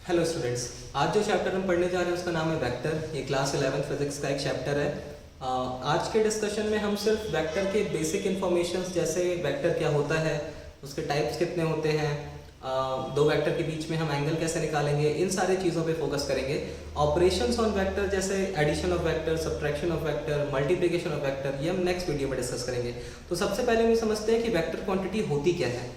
Hello students, आज जो chapter हम पढ़ने जा रहे हैं उसका नाम है वेक्टर। ये क्लास 11 फिजिक्स का एक चैप्टर है। आज के डिस्कशन में हम सिर्फ वेक्टर के बेसिक इन्फॉर्मेशंस जैसे वेक्टर क्या होता है, उसके टाइप्स कितने होते हैं, दो वेक्टर के बीच में हम एंगल कैसे निकालेंगे, इन सारी चीज़ों पे फोकस करेंगे। ऑपरेशंस ऑन वेक्टर जैसे addition of vector, subtraction of vector, multiplication of vector, ये हम नेक्स्ट वीडियो में डिस्कस करेंगे। तो सबसे पहले हम समझते हैं कि वेक्टर क्वांटिटी होती क्या है।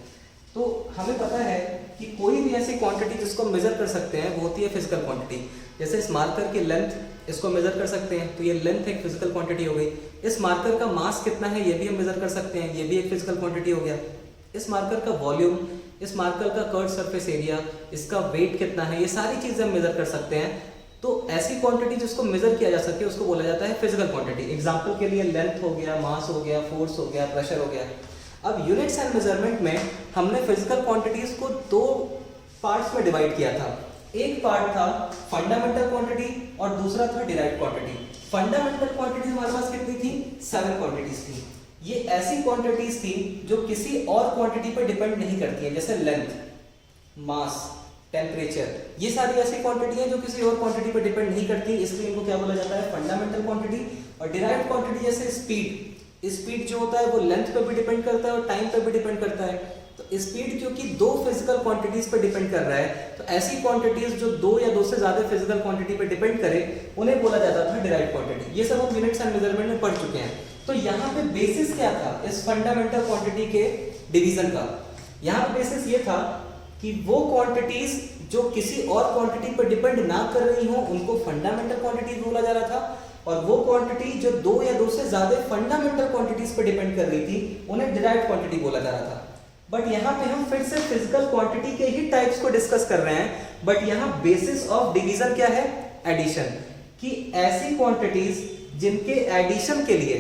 तो हमें पता है कि कोई भी ऐसी क्वांटिटी जिसको मेजर कर सकते हैं वो होती है फिजिकल क्वांटिटी। जैसे इस मार्कर की लेंथ, इसको मेजर कर सकते हैं, तो ये लेंथ एक फिजिकल क्वांटिटी हो गई। इस मार्कर का मास कितना है ये भी हम मेजर कर सकते हैं, ये भी एक फिजिकल क्वांटिटी हो गया। इस मार्कर का वॉल्यूम, इस मार्कर का कर्व सरफेस एरिया, इसका वेट कितना है, ये सारी चीजें हम मेजर कर सकते हैं। तो ऐसी क्वांटिटी जिसको मेजर किया जा सके उसको बोला जाता है फिजिकल क्वांटिटी। एग्जाम्पल के लिए लेंथ हो गया, मास हो गया, फोर्स हो गया, प्रेशर हो गया। अब यूनिट्स एंड मेजरमेंट में हमने फिजिकल क्वांटिटीज को दो पार्ट्स में डिवाइड किया था। एक पार्ट था फंडामेंटल क्वांटिटी और दूसरा था डिराइव्ड क्वांटिटी। फंडामेंटल क्वांटिटीज हमारे पास कितनी थी? 7 क्वांटिटीज थी। ये ऐसी क्वांटिटीज थी जो किसी और क्वांटिटी पर डिपेंड नहीं करती है, जैसे लेंथ, मास, टेम्परेचर, ये सारी ऐसी क्वांटिटी है जो किसी और क्वांटिटी पर डिपेंड नहीं करती, इसलिए इनको क्या बोला जाता है? Fundamental quantity. और डिराइव्ड क्वांटिटी जैसे स्पीड जो होता है वो लेंथ पे भी डिपेंड करता है और टाइम पे भी डिपेंड करता है। तो स्पीड क्योंकि दो फिजिकल क्वांटिटीज पे डिपेंड कर रहा है, तो ऐसी क्वांटिटीज जो दो या दो से ज्यादा फिजिकल क्वांटिटी पे डिपेंड करे उन्हें बोला जाता था डिराइव्ड क्वांटिटी। ये सब हम यूनिट्स एंड मेजरमेंट में पढ़ चुके हैं। तो यहाँ पे बेसिस क्या था इस फंडामेंटल क्वांटिटी के डिवीजन का? यहाँ पे बेसिस ये था कि वो क्वांटिटीज जो किसी और क्वांटिटी पर डिपेंड ना कर रही हो उनको फंडामेंटल क्वांटिटीज बोला जा रहा था, और वो क्वांटिटी जो दो या दो से ज्यादा फंडामेंटल क्वांटिटीज पर डिपेंड कर रही थी उन्हें डिराइव्ड क्वांटिटी बोला जा रहा था। बट यहाँ पे हम फिर से फिजिकल क्वांटिटी के ही टाइप्स को डिस्कस कर रहे हैं, बट यहाँ बेसिस ऑफ डिवीजन क्या है? एडिशन। कि ऐसी क्वांटिटीज जिनके एडिशन के लिए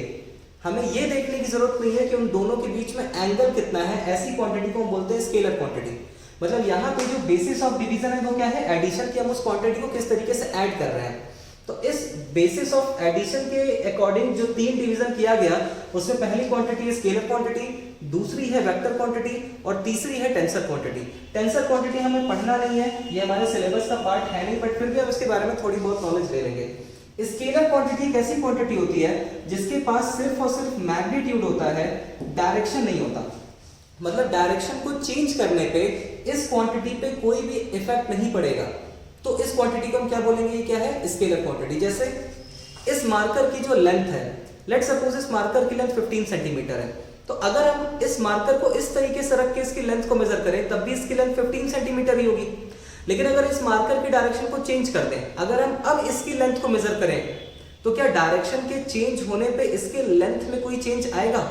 हमें ये देखने की जरूरत नहीं है कि उन दोनों के बीच में एंगल कितना है, ऐसी क्वांटिटी को हम बोलते हैं स्केलर क्वांटिटी। मतलब यहाँ पे जो बेसिस ऑफ डिवीजन है वो क्या है? एडिशन की। हम उस क्वांटिटी को किस तरीके से ऐड कर रहे हैं। तो इस बेसिस ऑफ एडिशन के अकॉर्डिंग जो 3 डिवीजन किया गया उसमें पहली क्वांटिटी है स्केलर क्वांटिटी, दूसरी है वेक्टर क्वांटिटी और तीसरी है टेंसर क्वांटिटी। टेंसर क्वांटिटी हमें पढ़ना नहीं है, ये हमारे सिलेबस का पार्ट है नहीं, बट फिर भी हम इसके बारे में थोड़ी बहुत नॉलेज ले लेंगे। स्केलर क्वांटिटी एक ऐसी क्वांटिटी होती है जिसके पास सिर्फ और सिर्फ मैग्नीट्यूड होता है, डायरेक्शन नहीं होता। मतलब डायरेक्शन को चेंज करने पे इस क्वांटिटी पे कोई भी इफेक्ट नहीं पड़ेगा। तो इस क्वांटिटी को हम क्या बोलेंगे? क्या है? Scalar quantity. जैसे इस मार्कर की जो लेंथ है, लेट सपोज इस मार्कर की लेंथ 15 सेंटीमीटर है, तो अगर हम इस मार्कर को इस तरीके से रख के इसकी लेंथ को मेजर करें तब भी इसकी लेंथ 15 सेंटीमीटर ही होगी। लेकिन अगर इस मार्कर की डायरेक्शन को चेंज कर दें, अगर हम अब इसकी लेंथ को मेजर करें तो क्या डायरेक्शन के चेंज होने पे इसके लेंथ में कोई चेंज आएगा?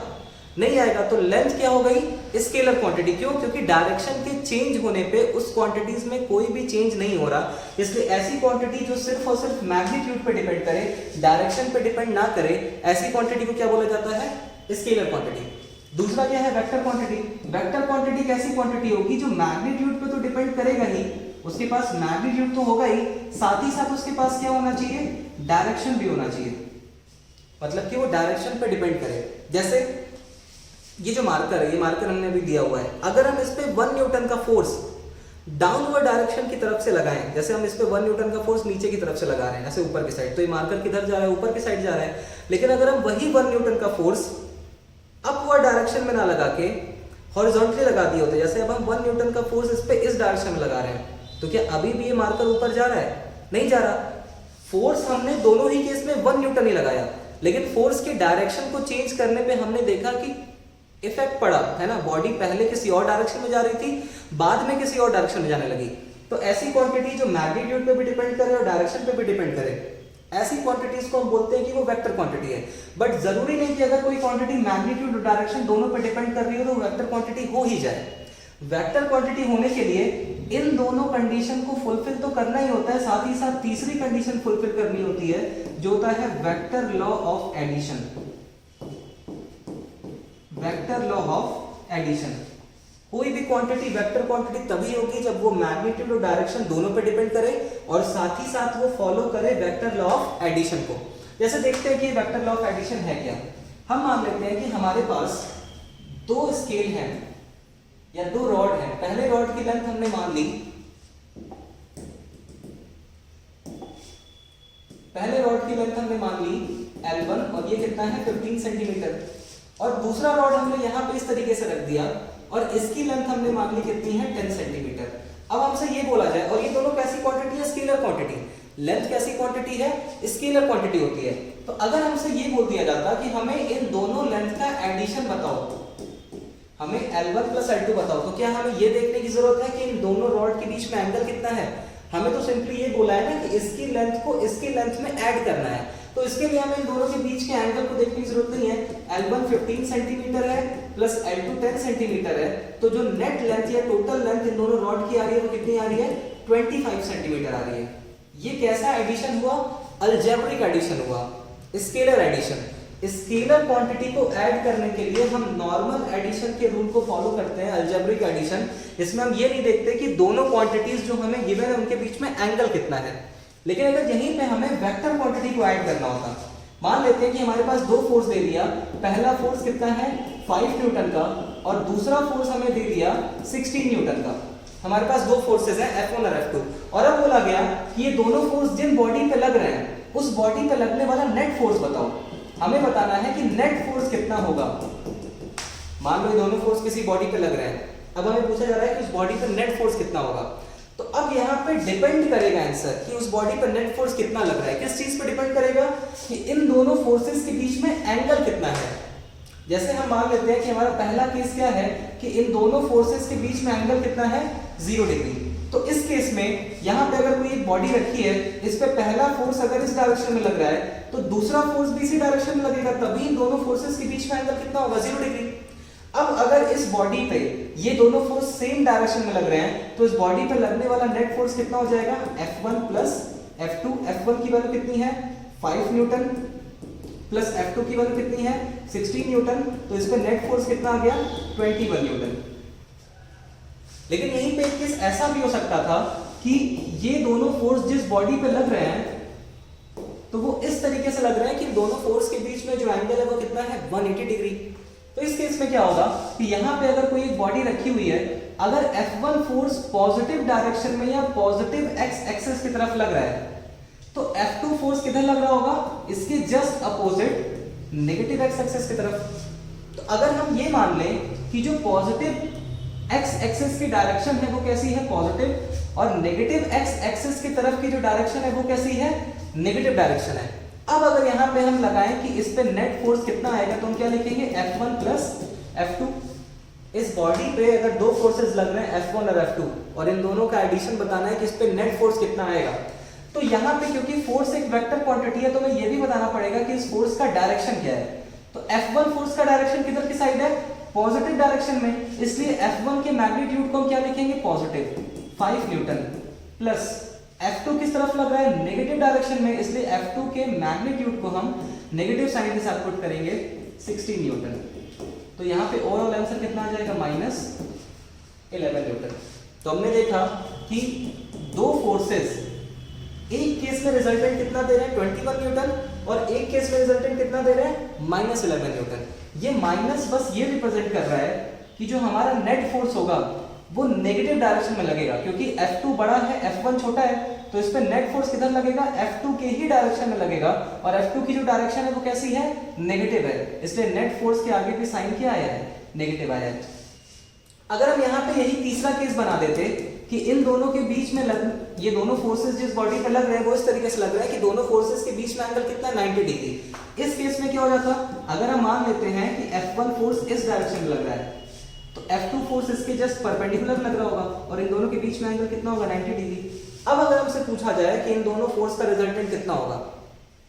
नहीं आएगा। तो लेंथ क्या हो गई? Scalar quantity. क्यों? क्योंकि डायरेक्शन के चेंज होने पे उस क्वांटिटीज में कोई भी चेंज नहीं हो रहा, इसलिए ऐसी क्वांटिटी जो सिर्फ और सिर्फ मैग्नीट्यूड पे डिपेंड करे, डायरेक्शन पे डिपेंड ना करे, ऐसी क्वांटिटी को क्या बोला जाता है? Scalar quantity. दूसरा क्या है? Vector quantity. वेक्टर क्वांटिटी कैसी क्वांटिटी होगी? जो मैग्नीट्यूड पे तो डिपेंड करेगा ही, उसके पास मैग्नीट्यूड तो होगा ही, साथ ही साथ उसके पास क्या होना चाहिए? डायरेक्शन भी होना चाहिए। मतलब कि वो डायरेक्शन पे डिपेंड करे। जैसे ये जो मार्कर है, ये मार्कर हमने अभी दिया हुआ है, अगर हम इस पे 1 न्यूटन का फोर्स डाउनवर्ड डायरेक्शन की तरफ से लगाएं, जैसे हम इस पे 1 न्यूटन का फोर्स नीचे की तरफ से लगा रहे हैं, ऐसे ऊपर की साइड, तो ये मार्कर किधर जा रहा है? ऊपर की साइड जा रहा है। लेकिन अगर हम वही 1 न्यूटन का फोर्स अपवर्ड डायरेक्शन में ना लगा के हॉरिजॉन्टली लगा दिए होते, जैसे अब हम 1 न्यूटन का फोर्स इस पे इस डायरेक्शन में लगा रहे हैं, तो क्या अभी भी ये मार्कर ऊपर जा रहा है? नहीं जा रहा। फोर्स हमने दोनों ही केस में 1 न्यूटन ही लगाया, लेकिन फोर्स की डायरेक्शन को चेंज करने पे हमने देखा कि इफेक्ट पड़ा, है ना। बॉडी पहले किसी और डायरेक्शन में जा रही थी, बाद में किसी और डायरेक्शन में जाने लगी। तो ऐसी क्वांटिटी जो मैग्नीट्यूड पे भी डिपेंड करे और डायरेक्शन पे भी डिपेंड करे, ऐसी क्वांटिटीज को हम बोलते हैं कि वो वेक्टर क्वांटिटी है। बट जरूरी नहीं कि अगर कोई क्वांटिटी मैग्नीट्यूड और डायरेक्शन दोनों पे डिपेंड कर रही हो तो वेक्टर क्वांटिटी हो ही जाए। वेक्टर क्वांटिटी होने के लिए इन दोनों कंडीशन को फुलफिल तो करना ही होता है, साथ ही साथ तीसरी कंडीशन फुलफिल करनी होती है जो होता है vector law of addition. Vector law of addition. कोई भी क्वांटिटी वेक्टर क्वांटिटी तभी होगी जब वो मैग्नीट्यूड और डायरेक्शन दोनों पे डिपेंड करे और साथ ही साथ वो फॉलो करे वेक्टर लॉ ऑफ एडिशन को। जैसे देखते हैं कि वेक्टर लॉ ऑफ एडिशन है क्या। हम मान लेते हैं कि हमारे पास 2 स्केल हैं या 2 रॉड हैं। पहले रॉड की लेंथ हमने मान ली लेंथ हमने मान ली L1 और ये कितना है 15 सेंटीमीटर, और दूसरा रॉड हमने यहाँ पे इस तरीके से रख दिया और इसकी लेंथ हमने मान ली कितनी है 10 सेंटीमीटर। अब हमसे ये बोला जाए, और ये दोनों कैसी क्वांटिटी है, स्केलर क्वांटिटी, लेंथ कैसी क्वांटिटी है, स्केलर क्वांटिटी होती है। तो अगर हमसे ये बोल दिया जाता कि हमें इन दोनों लेंथ का एडिशन बताओ, हमें L1 प्लस L2 बताओ, तो क्या हमें ये देखने की जरूरत है कि इन दोनों रॉड के बीच में एंगल कितना है? हमें तो सिंपली ये बोला है ना कि इसकी लेंथ को इसकी लेंथ में ऐड करना है, तो इसके लिए हमें इन दोनों के बीच के एंगल को देखने की जरूरत नहीं है। L1 15 सेंटीमीटर है प्लस L2 10 सेंटीमीटर है, तो जो नेट लेंथ या टोटल लेंथ इन दोनों रॉड की आ रही है वो कितनी आ रही है 25 सेंटीमीटर आ रही है। ये कैसा एडिशन हुआ? अलजेब्रिक एडिशन हुआ, स्केलर एडिशन। स्केलर क्वांटिटी को ऐड करने के लिए हम नॉर्मल एडिशन के रूल को फॉलो करते हैं, अलजेब्रिक एडिशन। इसमें हम ये नहीं देखते कि दोनों क्वांटिटीज जो हमें गिवन है उनके बीच में एंगल कितना है, लेकिन अगर यहीं पे हमें वेक्टर क्वांटिटी को ऐड करना होता, मान लेते हैं कि हमारे पास दो फोर्स दे दिया, पहला फोर्स कितना है 5 न्यूटन का और दूसरा फोर्स हमें दे दिया 16 न्यूटन का। हमारे पास दो फोर्सेस हैं F1 और F2, और अब बोला गया कि ये दोनों फोर्स जिन बॉडी पे लग रहे हैं उस बॉडी पे लगने वाला नेट फोर्स बताओ। हमें बताना है कि नेट फोर्स कितना होगा। मान लो ये दोनों फोर्स किसी बॉडी पे लग रहे हैं, अब हमें पूछा जा रहा है कि उस बॉडी पे नेट फोर्स कितना होगा। तो अब यहाँ पे डिपेंड करेगा आंसर कि उस बॉडी पर नेट फोर्स कितना लग रहा है, किस चीज पे डिपेंड करेगा कि इन दोनों फोर्सेस के बीच में एंगल कितना है। जैसे हम मान लेते हैं कि हमारा पहला केस क्या है कि इन दोनों फोर्सेस के बीच में एंगल कितना है 0 डिग्री। तो इस केस में यहाँ पे अगर कोई एक बॉडी रखी है, इस पे पहला फोर्स अगर इस डायरेक्शन में लग रहा है तो दूसरा फोर्स भी इसी डायरेक्शन में लगेगा, तभी इन दोनों फोर्सेस के बीच में एंगल कितना होगा 0 डिग्री। अब अगर इस बॉडी पे ये दोनों फोर्स सेम डायरेक्शन में लग रहे हैं तो इस बॉडी पे लगने वाला नेट फोर्स कितना हो जाएगा F1 प्लस F2। F1 की वैल्यू कितनी है 5 न्यूटन प्लस F2 की वैल्यू कितनी है 16 न्यूटन, तो इस पे नेट फोर्स कितना आ गया 21 न्यूटन। लेकिन यहीं पे एक केस ऐसा भी हो सकता था कि ये दोनों फोर्स जिस बॉडी पे लग रहे हैं तो वो इस तरीके से लग रहे हैं कि दोनों फोर्स के बीच में जो एंगल है वो कितना है 180 डिग्री। तो इस केस में क्या होगा कि यहाँ पे अगर कोई एक बॉडी रखी हुई है, अगर F1 फोर्स पॉजिटिव डायरेक्शन में या पॉजिटिव एक्स एक्सिस की तरफ लग रहा है तो F2 फोर्स किधर लग रहा होगा, इसके just opposite negative x axis की तरफ। तो अगर हम ये मान लें कि जो पॉजिटिव एक्स एक्सिस की डायरेक्शन है वो कैसी है पॉजिटिव, और नेगेटिव एक्स एक्सिस की तरफ की जो डायरेक्शन है वो कैसी है नेगेटिव डायरेक्शन है। अब अगर यहाँ पे हम लगाएं कि इस पे नेट फोर्स कितना आएगा तो हम क्या लिखेंगे F1 प्लस F2। इस बॉडी पे अगर दो फोर्सेस लग रहे हैं F1 और F2 और इन दोनों का एडिशन बताना है कि इस पे नेट फोर्स कितना आएगा, तो यहाँ पे क्योंकि फोर्स एक वेक्टर क्वांटिटी है तो हमें ये भी बताना पड़ेगा कि इस फोर्स का डायरेक्शन क्या है। तो F1 फोर्स का डायरेक्शन किधर की साइड है पॉजिटिव डायरेक्शन में, इसलिए F1 के मैग्नीट्यूड को हम क्या लिखेंगे पॉजिटिव 5 न्यूटन प्लस F2 किस तरफ लग रहा है नेगेटिव डायरेक्शन में, इसलिए F2 के मैग्नीट्यूड को हम नेगेटिव साइन के साथ पुट करेंगे 16 न्यूटन। तो यहाँ पे ओवरऑल आंसर कितना आ जाएगा -11 न्यूटन। तो हमने देखा कि दो फोर्सेस एक केस में रिजल्टेंट कितना दे रहे हैं 21 न्यूटन और एक केस में रिजल्टेंट कितना दे रहे हैं -11 न्यूटन। ये माइनस बस ये रिप्रेजेंट कर रहा है कि जो हमारा नेट फोर्स होगा वो नेगेटिव डायरेक्शन में लगेगा, क्योंकि F2 बड़ा है F1 छोटा है, तो इस पे नेट फोर्स किधर लगेगा F2 के ही डायरेक्शन में लगेगा, और F2 की जो डायरेक्शन है वो कैसी है नेगेटिव है, इसलिए नेट फोर्स के आगे भी साइन क्या आया है नेगेटिव आया है। अगर हम यहाँ पे यही तीसरा केस बना देते कि इन दोनों के बीच में ये दोनों फोर्सेस जिस बॉडी पे लग रहे हैं वो इस तरीके से लग रहा है कि दोनों फोर्सेस के बीच में एंगल कितना 90 डिग्री। इस केस में क्या हो जाता, अगर हम मान लेते हैं कि F1 फोर्स इस डायरेक्शन में लग रहा है तो F2 फोर्स इसके जस्ट परपेंडिकुलर लग रहा होगा और इन दोनों के बीच में एंगल कितना होगा 90 डिग्री। अब अगर हमसे पूछा जाए कि इन दोनों फोर्स का रिजल्टेंट कितना होगा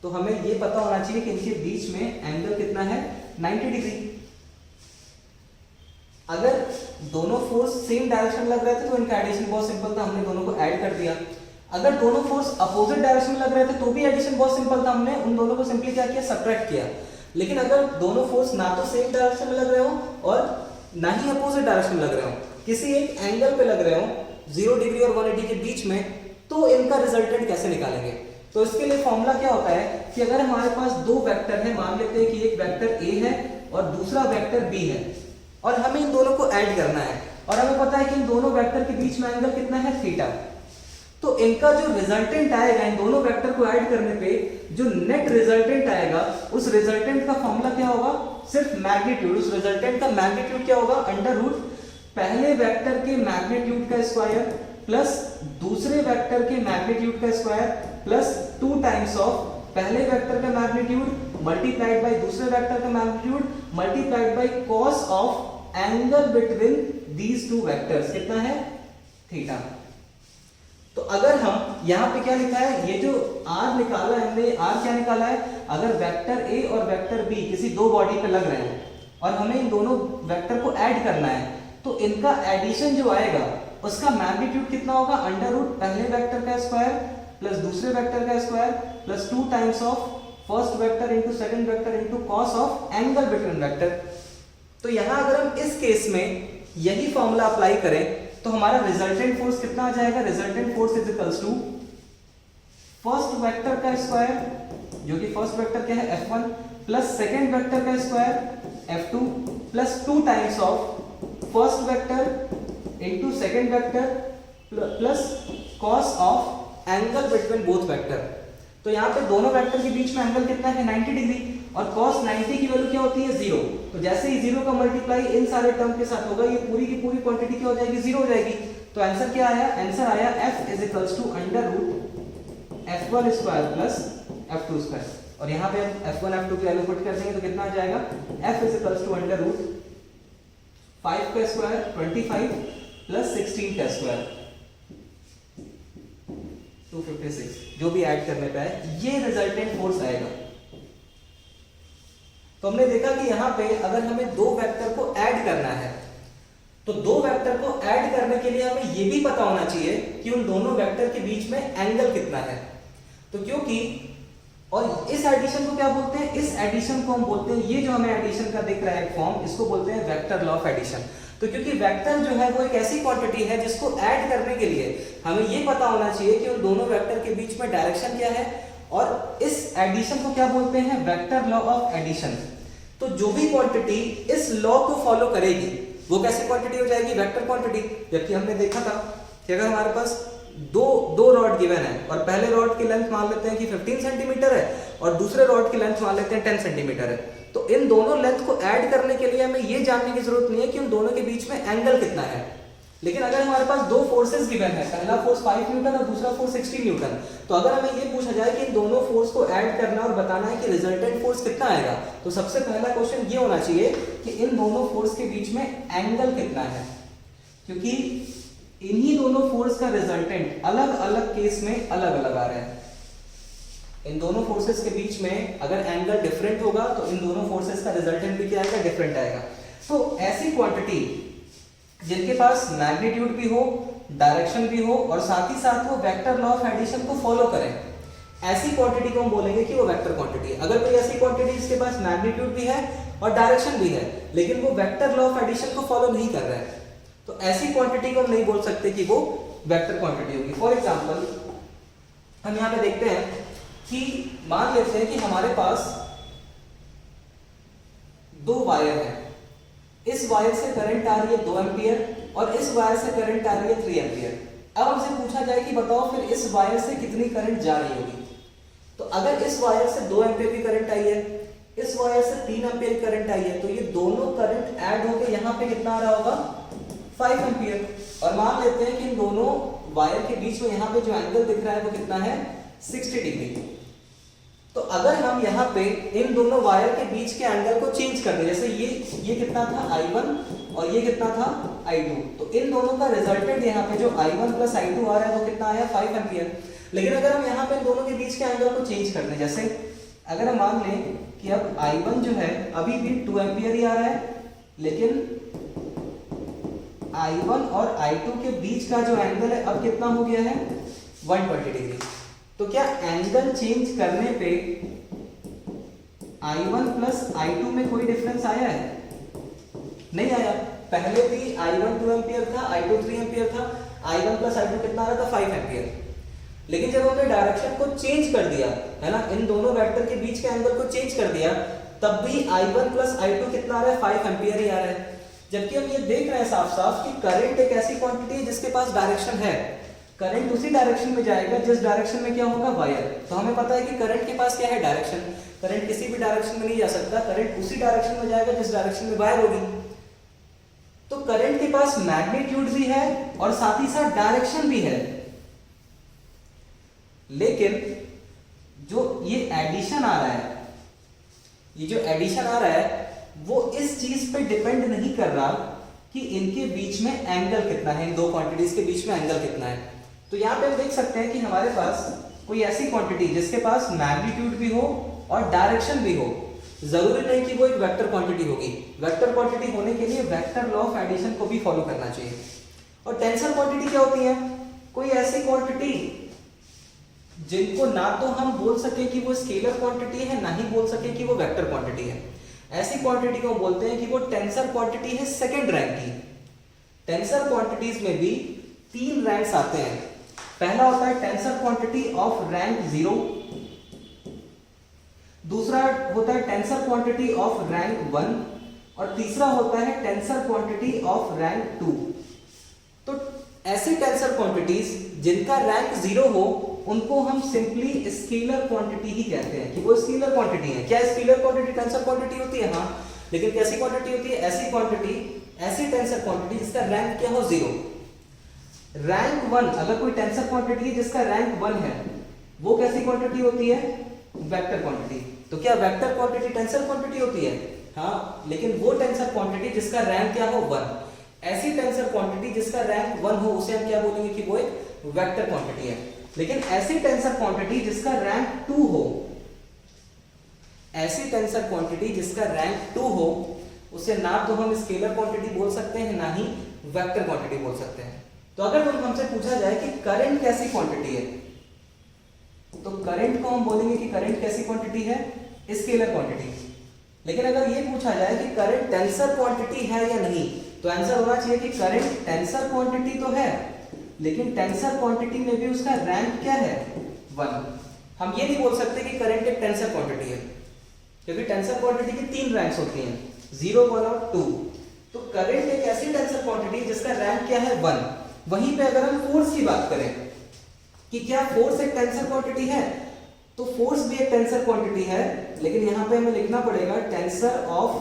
तो हमें ये पता होना चाहिए कि इनके बीच में एंगल कितना है 90 डिग्री। अगर दोनों फोर्स सेम डायरेक्शन लग रहे थे तो इनका एडिशन बहुत सिंपल था, हमने दोनों को ऐड कर दिया। अगर दोनों फोर्स अपोजिट डायरेक्शन में लग रहे थे तो भी एडिशन बहुत सिंपल था, हमने उन दोनों को सिंपली क्या किया सब्ट्रैक्ट किया। लेकिन अगर दोनों फोर्स ना तो सेम डायरेक्शन में लग रहे हो और ना ही अपोजिट डायरेक्शन में लग रहे हो, किसी एक एंगल पे लग रहे हो 0 डिग्री और 180 के बीच में, तो इनका रिजल्टेंट कैसे निकालेंगे। तो इसके लिए फॉर्मूला क्या होता है कि अगर हमारे पास दो वेक्टर है, मान लेते हैं कि एक वेक्टर A है और दूसरा वेक्टर B है और हमें इन दोनों को ऐड करना है और हमें पता है कि इन दोनों वेक्टर के बीच में एंगल कितना है थीटा। तो इनका जो रिजल्टेंट आएगा, इन दोनों वेक्टर को ऐड करने पे जो नेट रिजल्टेंट आएगा, उस रिजल्टेंट का फॉर्मूला क्या होगा, सिर्फ मैग्नीट्यूड, उस रिजल्टेंट का मैग्नीट्यूड क्या होगा, अंडर रूट पहले वेक्टर के मैग्नीट्यूड का स्क्वायर प्लस दूसरे वेक्टर के मैग्नीट्यूड का स्क्वायर प्लस 2 टाइम्स ऑफ पहले वेक्टर का मैग्नीट्यूड मल्टीप्लाइड बाय दूसरे वेक्टर का magnitude multiplied by cos of angle between these two vectors, कितना है, थीटा। तो अगर हम यहाँ पे क्या लिखा है, ये जो r निकाला है हमने, r क्या निकाला है, अगर वेक्टर a और वेक्टर b किसी दो बॉडी पे लग रहे हैं और हमें इन दोनों वेक्टर को ऐड करना है, तो इनका एडिशन जो आएगा उसका मैग्नीट्यूड कितना होगा, अंडर रूट पहले वेक्टर का स्क्वायर प्लस दूसरे वेक्टर का square plus 2 times of first vector into second vector into cos of angle between vector. तो यहां अगर हम इस केस में यही फॉर्मूला अप्लाई करें तो हमारा रिजल्टेंट फोर्स कितना आ जाएगा, resultant force is equals to first vector का स्क्वायर, जो कि फर्स्ट वेक्टर क्या है F1 प्लस सेकंड वेक्टर का square F2 plus 2 times of first vector into second vector plus cos of angle between both vector. तो यहाँ पे दोनों वेक्टर के बीच में एंगल कितना है, 90 डिग्री, और cos 90 की वैल्यू क्या होती है, 0। तो जैसे ही 0 का मल्टीप्लाई इन सारे टर्म के साथ होगा, ये पूरी की पूरी क्वांटिटी क्या हो जाएगी, 0 हो जाएगी। तो आंसर क्या आया, आंसर आया f is equals to under root f1 square plus f2 square. और यहाँ पे हम f1 f2 की वैल्यू पुट कर देंगे तो कितना आ जाएगा, f is equals to under root 5 का स्क्वायर 25 प्लस 16 का स्क्वायर 256, जो भी ऐड करने पे आए, ये रिजल्टेंट फोर्स आएगा। तो हमने देखा कि यहां पे अगर हमें दो वेक्टर को ऐड करना है, तो दो वेक्टर को ऐड करने के लिए हमें ये भी पता होना चाहिए कि उन दोनों वेक्टर के बीच में एंगल कितना है। तो क्योंकि, और इस एडिशन को क्या बोलते हैं, इस एडिशन को हम बोलते हैं, ये जो हमें एडिशन का दिख रहा है फॉर्म, इसको बोलते हैं वेक्टर लॉ ऑफ एडिशन। तो क्योंकि वेक्टर जो है वो एक ऐसी क्वांटिटी है जिसको ऐड करने के लिए हमें ये पता होना चाहिए कि उन दोनों वेक्टर के बीच में डायरेक्शन क्या है, और इस एडिशन को क्या बोलते हैं, वेक्टर लॉ ऑफ एडिशन। तो जो भी क्वांटिटी इस लॉ को फॉलो करेगी वो कैसी क्वांटिटी हो जाएगी, वेक्टर क्वांटिटी। जबकि हमने देखा था कि अगर हमारे पास दो रॉड गिवन है और पहले रॉड की लेंथ मान लेते हैं कि 15 सेंटीमीटर है और दूसरे रॉड की लेंथ मान लेते हैं 10 सेंटीमीटर है, तो इन दोनों लेंथ को ऐड करने के लिए हमें ये जानने की जरूरत नहीं है कि उन दोनों के बीच में एंगल कितना है। लेकिन अगर हमारे पास दो फोर्सेस गिवन है, पहला फोर्स 5 न्यूटन और दूसरा फोर्स 16 न्यूटन, तो अगर हमें ये पूछा जाए कि इन दोनों फोर्स को ऐड करना और बताना है कि रिजल्टेंट फोर्स कितना आएगा, तो सबसे पहला क्वेश्चन ये होना चाहिए कि इन दोनों फोर्स के बीच में एंगल कितना है, क्योंकि इन्हीं दोनों फोर्स का रिजल्टेंट अलग अलग केस में अलग अलग आ रहा है। इन दोनों फोर्सेस के बीच में अगर एंगल डिफरेंट होगा तो इन दोनों फोर्सेस का रिजल्टेंट भी क्या आएगा, डिफरेंट आएगा। तो ऐसी क्वांटिटी जिनके पास मैग्नीट्यूड भी हो, डायरेक्शन भी हो और साथ ही साथ वो वेक्टर लॉ ऑफ एडिशन को फॉलो करें, ऐसी क्वांटिटी को हम बोलेंगे कि वो वेक्टर क्वांटिटी है। अगर कोई ऐसी क्वांटिटी जिसके पास मैग्नीट्यूड भी है और डायरेक्शन भी है लेकिन वो वेक्टर लॉ ऑफ एडिशन को फॉलो नहीं कर रहा है, तो ऐसी क्वांटिटी को हम नहीं बोल सकते कि वो वेक्टर क्वांटिटी होगी। फॉर एग्जांपल हम यहाँ पे देखते हैं कि मान लेते हैं कि हमारे पास दो वायर है, इस वायर से करंट आ रही है 2 एम्पियर और इस वायर से करंट आ रही है 3 एम्पियर। अब हमसे पूछा जाए कि बताओ फिर इस वायर से कितनी करंट जा रही होगी। तो अगर इस वायर से 2 एम्पियर की करंट आई है, इस वायर से 3 एम्पियर की करंट आई है, तो ये दोनों करंट ऐड होकर यहाँ पे कितना आ रहा होगा, 5 एम्पियर। और मान लेते हैं कि इन दोनों वायर के बीच में यहाँ पे जो एंगल दिख रहा है वो कितना है, 60 डिग्री। तो अगर हम यहाँ पे इन दोनों वायर के बीच के एंगल को चेंज कर दें, जैसे ये कितना था I1 और ये कितना था I2, तो इन दोनों का रिजल्टेंट यहाँ पे जो I1 प्लस I2 आ रहा है वो कितना आया, 5 एम्पियर। लेकिन अगर हम यहाँ पे इन दोनों के बीच के एंगल को चेंज कर दें, जैसे अगर हम मान लें कि अब I1 जो है अभी भी 2 एम्पियर ही आ रहा है, लेकिन I1 और I2 के बीच का जो एंगल है अब कितना हो गया है, 120 डिग्री। तो क्या एंगल चेंज करने पे I1 प्लस I2 में कोई डिफरेंस आया है, नहीं आया। पहले भी I1 2 एम्पियर था, I2 3 एम्पियर था, I1 प्लस I2 कितना आ रहा था, 5 एम्पियर। लेकिन जब हमने डायरेक्शन को चेंज कर दिया है ना, इन दोनों वेक्टर के बीच के एंगल को चेंज कर दिया, तब भी I1 प्लस I2 कितना आ रहा है, 5 एम्पियर ही आ रहा है। जबकि हम ये देख रहे हैं साफ साफ कि करंट एक ऐसी क्वांटिटी है जिसके पास डायरेक्शन है, करंट उसी डायरेक्शन में जाएगा जिस डायरेक्शन में क्या होगा, वायर। तो हमें पता है कि करंट के पास क्या है, डायरेक्शन। करंट किसी भी डायरेक्शन में नहीं जा सकता, करंट उसी डायरेक्शन में जाएगा जिस डायरेक्शन में वायर होगी। तो करंट के पास मैग्नीट्यूड भी है और साथ ही साथ डायरेक्शन भी है, लेकिन जो ये एडिशन आ रहा है, ये जो एडिशन आ रहा है वो इस चीज पे डिपेंड नहीं कर रहा कि इनके बीच में एंगल कितना है, इन दो क्वांटिटीज के बीच में एंगल कितना है। तो यहां पे हम देख सकते हैं कि हमारे पास कोई ऐसी क्वांटिटी जिसके पास मैग्नीट्यूड भी हो और डायरेक्शन भी हो, जरूरी नहीं कि वो एक वेक्टर क्वांटिटी होगी। वेक्टर क्वांटिटी होने के लिए वेक्टर लॉ ऑफ एडिशन को भी फॉलो करना चाहिए। और टेंसर क्वांटिटी क्या होती है, कोई ऐसी क्वांटिटी जिनको ना तो हम बोल सके कि वो स्केलर क्वांटिटी है, ना ही बोल सके कि वो वेक्टर क्वांटिटी है। ऐसी क्वांटिटी को बोलते हैं कि वो टेंसर क्वांटिटी है सेकंड रैंक की। टेंसर क्वांटिटीज में भी 3 रैंक्स आते हैं। पहला होता है टेंसर क्वांटिटी ऑफ रैंक 0, दूसरा होता है टेंसर क्वांटिटी ऑफ रैंक 1 और तीसरा होता है टेंसर क्वांटिटी ऑफ रैंक 2। तो ऐसी टेंसर क्वांटिटीज जिनका रैंक 0 हो उनको हम सिंपली स्केलर क्वांटिटी ही कहते हैं कि वो स्केलर क्वांटिटी है। क्या स्केलर क्वांटिटी टेंसर क्वांटिटी होती है? हाँ, लेकिन कैसी क्वांटिटी होती है? ऐसी क्वांटिटी, ऐसी टेंसर क्वांटिटी जिसका रैंक क्या हो, 0। रैंक 1, अगर कोई टेंसर क्वांटिटी है जिसका रैंक 1 है, वो कैसी क्वांटिटी होती है? Vector quantity. तो क्या वेक्टर क्वांटिटी टेंसर क्वांटिटी होती है? हाँ, लेकिन वो टेंसर क्वांटिटी जिसका रैंक क्या हो, 1। ऐसी टेंसर क्वांटिटी जिसका रैंक 1 हो उसे हम क्या बोलेंगे कि वो एक वेक्टर क्वांटिटी है। लेकिन ऐसी टेंसर क्वांटिटी जिसका रैंक 2 हो, ऐसी टेंसर क्वांटिटी जिसका रैंक 2 हो उसे ना तो हम स्केलर क्वांटिटी बोल सकते हैं, ना ही वेक्टर क्वांटिटी बोल सकते हैं। तो अगर हमसे पूछा जाए कि करंट कैसी क्वांटिटी है, तो करंट को हम बोलेंगे कि करंट कैसी क्वांटिटी है, स्केलर क्वांटिटी। लेकिन अगर ये पूछा जाए कि करंट टेंसर क्वांटिटी है या नहीं, तो आंसर होना चाहिए कि करंट टेंसर क्वांटिटी तो है, लेकिन टेंसर क्वांटिटी में भी उसका रैंक क्या है, 1। हम ये नहीं बोल सकते कि करंट एक टेंसर क्वांटिटी है, क्योंकि टेंसर क्वांटिटी की 3 रैंक्स होती हैं, 0, 1 और 2। तो करंट एक ऐसी टेंसर क्वांटिटी जिसका रैंक क्या है, 1। वहीं पे अगर हम फोर्स की बात करें कि क्या फोर्स एक टेंसर क्वांटिटी है, तो फोर्स भी एक टेंसर क्वांटिटी है, लेकिन यहां पे हमें लिखना पड़ेगा टेंसर ऑफ